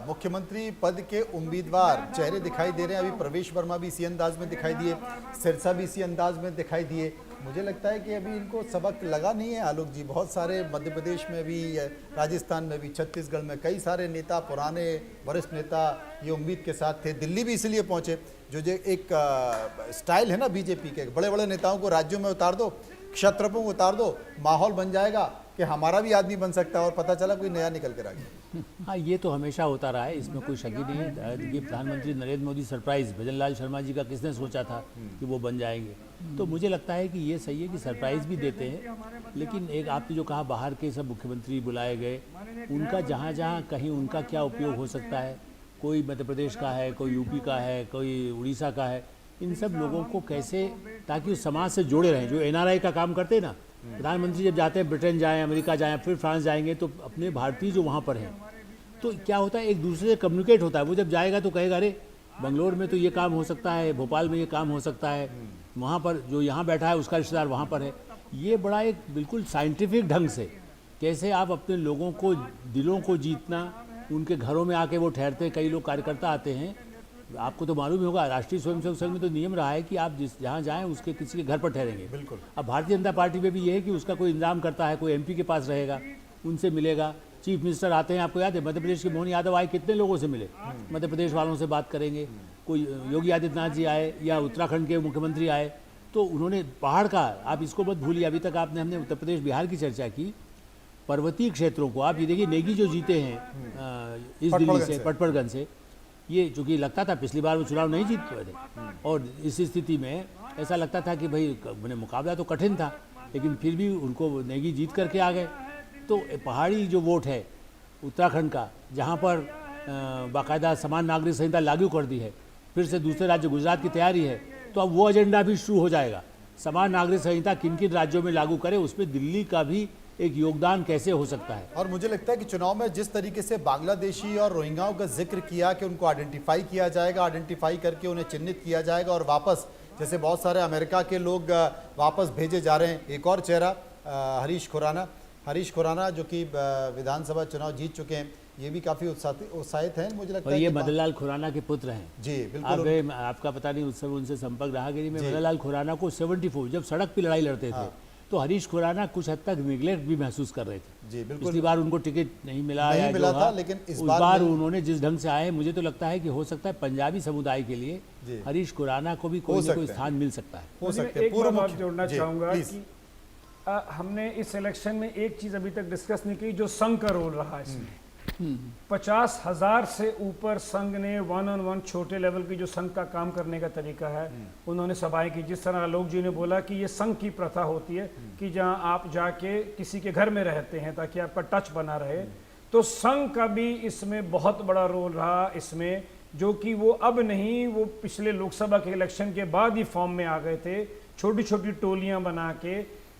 मुख्यमंत्री पद के उम्मीदवार चेहरे दिखाई दे रहे हैं, अभी प्रवेश वर्मा भी इसी अंदाज में दिखाई दिए, सिरसा भी इसी अंदाज में दिखाई दिए। मुझे लगता है कि अभी इनको सबक लगा नहीं है आलोक जी। बहुत सारे मध्य प्रदेश में भी, राजस्थान में भी, छत्तीसगढ़ में कई सारे नेता, पुराने वरिष्ठ नेता ये उम्मीद के साथ थे। दिल्ली भी इसलिए पहुंचे, जो एक स्टाइल है ना बीजेपी के, बड़े बड़े नेताओं को राज्यों में उतार दो, क्षत्रपों को उतार दो, माहौल बन जाएगा कि हमारा भी आदमी बन सकता है, और पता चला कोई नया निकल कर आ गया। हाँ, ये तो हमेशा होता रहा है, इसमें कोई शक ही नहीं है। देखिए, प्रधानमंत्री नरेंद्र मोदी सरप्राइज, भजनलाल शर्मा जी का किसने सोचा था कि वो बन जाएंगे। तो मुझे लगता है कि ये सही है कि सरप्राइज भी देते हैं, लेकिन एक आपने जो कहा बाहर के सब मुख्यमंत्री बुलाए गए, उनका जहाँ जहाँ कहीं उनका क्या उपयोग हो सकता है, कोई मध्य प्रदेश का है, कोई यूपी का है, कोई उड़ीसा का है, इन सब लोगों को कैसे, ताकि उस समाज से जुड़े रहें। जो NRI का काम करते हैं ना, प्रधानमंत्री जब जाते हैं, ब्रिटेन जाएं, अमेरिका जाएं, फिर फ्रांस जाएंगे, तो अपने भारतीय जो वहाँ पर हैं, तो क्या होता है, एक दूसरे से कम्युनिकेट होता है। वो जब जाएगा तो कहेगा, अरे बंगलोर में तो ये काम हो सकता है, भोपाल में ये काम हो सकता है, वहाँ पर जो यहाँ बैठा है उसका रिश्तेदार वहाँ पर है। ये बड़ा एक बिल्कुल साइंटिफिक ढंग से कैसे आप अपने लोगों को दिलों को जीतना, उनके घरों में आके वो ठहरते हैं, कई लोग कार्यकर्ता आते हैं। आपको तो मालूम ही होगा, राष्ट्रीय स्वयंसेवक संघ में तो नियम रहा है कि आप जहाँ जाएं उसके किसी के घर पर ठहरेंगे। बिल्कुल। अब भारतीय जनता पार्टी में भी ये है कि उसका कोई इंतजाम करता है, कोई एमपी के पास रहेगा, उनसे मिलेगा। चीफ मिनिस्टर आते हैं, आपको याद है मध्य प्रदेश के मोहन यादव आए, कितने लोगों से मिले, मध्य प्रदेश वालों से बात करेंगे। कोई योगी आदित्यनाथ जी आए या उत्तराखंड के मुख्यमंत्री आए, तो उन्होंने पहाड़ का, आप इसको मत भूलिए, अभी तक हमने उत्तर प्रदेश बिहार की चर्चा की, पर्वतीय क्षेत्रों को आप ये देखिए, नेगी जो जीते हैं इस दिल्ली से, पटपड़गंज से, ये चूंकि लगता था पिछली बार वो चुनाव नहीं जीत पाए थे, और इस स्थिति में ऐसा लगता था कि भाई मुकाबला तो कठिन था, लेकिन फिर भी उनको नेगी जीत करके आ गए। तो पहाड़ी जो वोट है उत्तराखंड का, जहाँ पर बाकायदा समान नागरिक संहिता लागू कर दी है, फिर से दूसरे राज्य गुजरात की तैयारी है, तो अब वो एजेंडा भी शुरू हो जाएगा। समान नागरिक संहिता किन किन राज्यों में लागू करे, उसमें दिल्ली का भी एक योगदान कैसे हो सकता है। और मुझे लगता है कि चुनाव में जिस तरीके से बांग्लादेशी और रोहिंग्याओं का जिक्र किया कि उनको आइडेंटिफाई किया जाएगा, आइडेंटिफाई करके उन्हें चिन्हित किया जाएगा और वापस, जैसे बहुत सारे अमेरिका के लोग वापस भेजे जा रहे हैं। एक और चेहरा हरीश खुराना जो कि विधानसभा चुनाव जीत चुके हैं, ये भी काफी उत्साहित हैं। मुझे लगता है ये मदनलाल खुराना के पुत्र हैं जी, बिल्कुल। आपका पता नहीं उस समय उनसे संपर्क रहा कि मैं मदनलाल खुराना को 74 जब सड़क पे लड़ाई लड़ते थे, तो हरीश खुराना कुछ हद तक निगलेक्ट भी महसूस कर रहे थे जी, बिल्कुल। पिछली बार उनको टिकट नहीं मिला था, लेकिन इस बार उन्होंने जिस ढंग से आए, मुझे तो लगता है कि हो सकता है पंजाबी समुदाय के लिए हरीश खुराना को भी कोई ना कोई स्थान मिल सकता है। हो सकता है। पूर्व बात जोड़ना चाहूंगा कि हमने इस इलेक्शन में एक चीज अभी तक डिस्कस नहीं की, जो संघ का रोल रहा इसमें। 50,000 से ऊपर संघ ने 1-on-1 छोटे लेवल की जो संघ का काम करने का तरीका है, उन्होंने सभाएं की। जिस तरह आलोक जी ने बोला कि ये संघ की प्रथा होती है कि जहां आप जाके किसी के घर में रहते हैं ताकि आपका टच बना रहे, तो संघ का भी इसमें बहुत बड़ा रोल रहा इसमें, जो कि वो अब नहीं, वो पिछले लोकसभा के इलेक्शन के बाद ही फॉर्म में आ गए थे। छोटी छोटी टोलियां बना के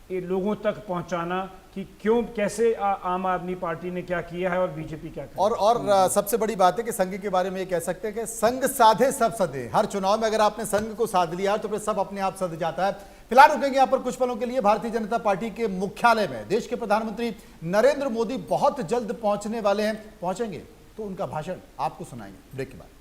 ये लोगों तक पहुंचाना कि क्यों, कैसे आम आदमी पार्टी ने क्या किया है और बीजेपी क्या कर। और सबसे बड़ी बात है कि संघ के बारे में ये कह सकते हैं कि संघ साधे सब सधे। हर चुनाव में अगर आपने संघ को साध लिया तो फिर सब अपने आप सध जाता है। फिलहाल रुकेंगे यहाँ पर कुछ पलों के लिए। भारतीय जनता पार्टी के मुख्यालय में देश के प्रधानमंत्री नरेंद्र मोदी बहुत जल्द पहुंचने वाले हैं। पहुंचेंगे तो उनका भाषण आपको सुनाएंगे ब्रेक के बाद।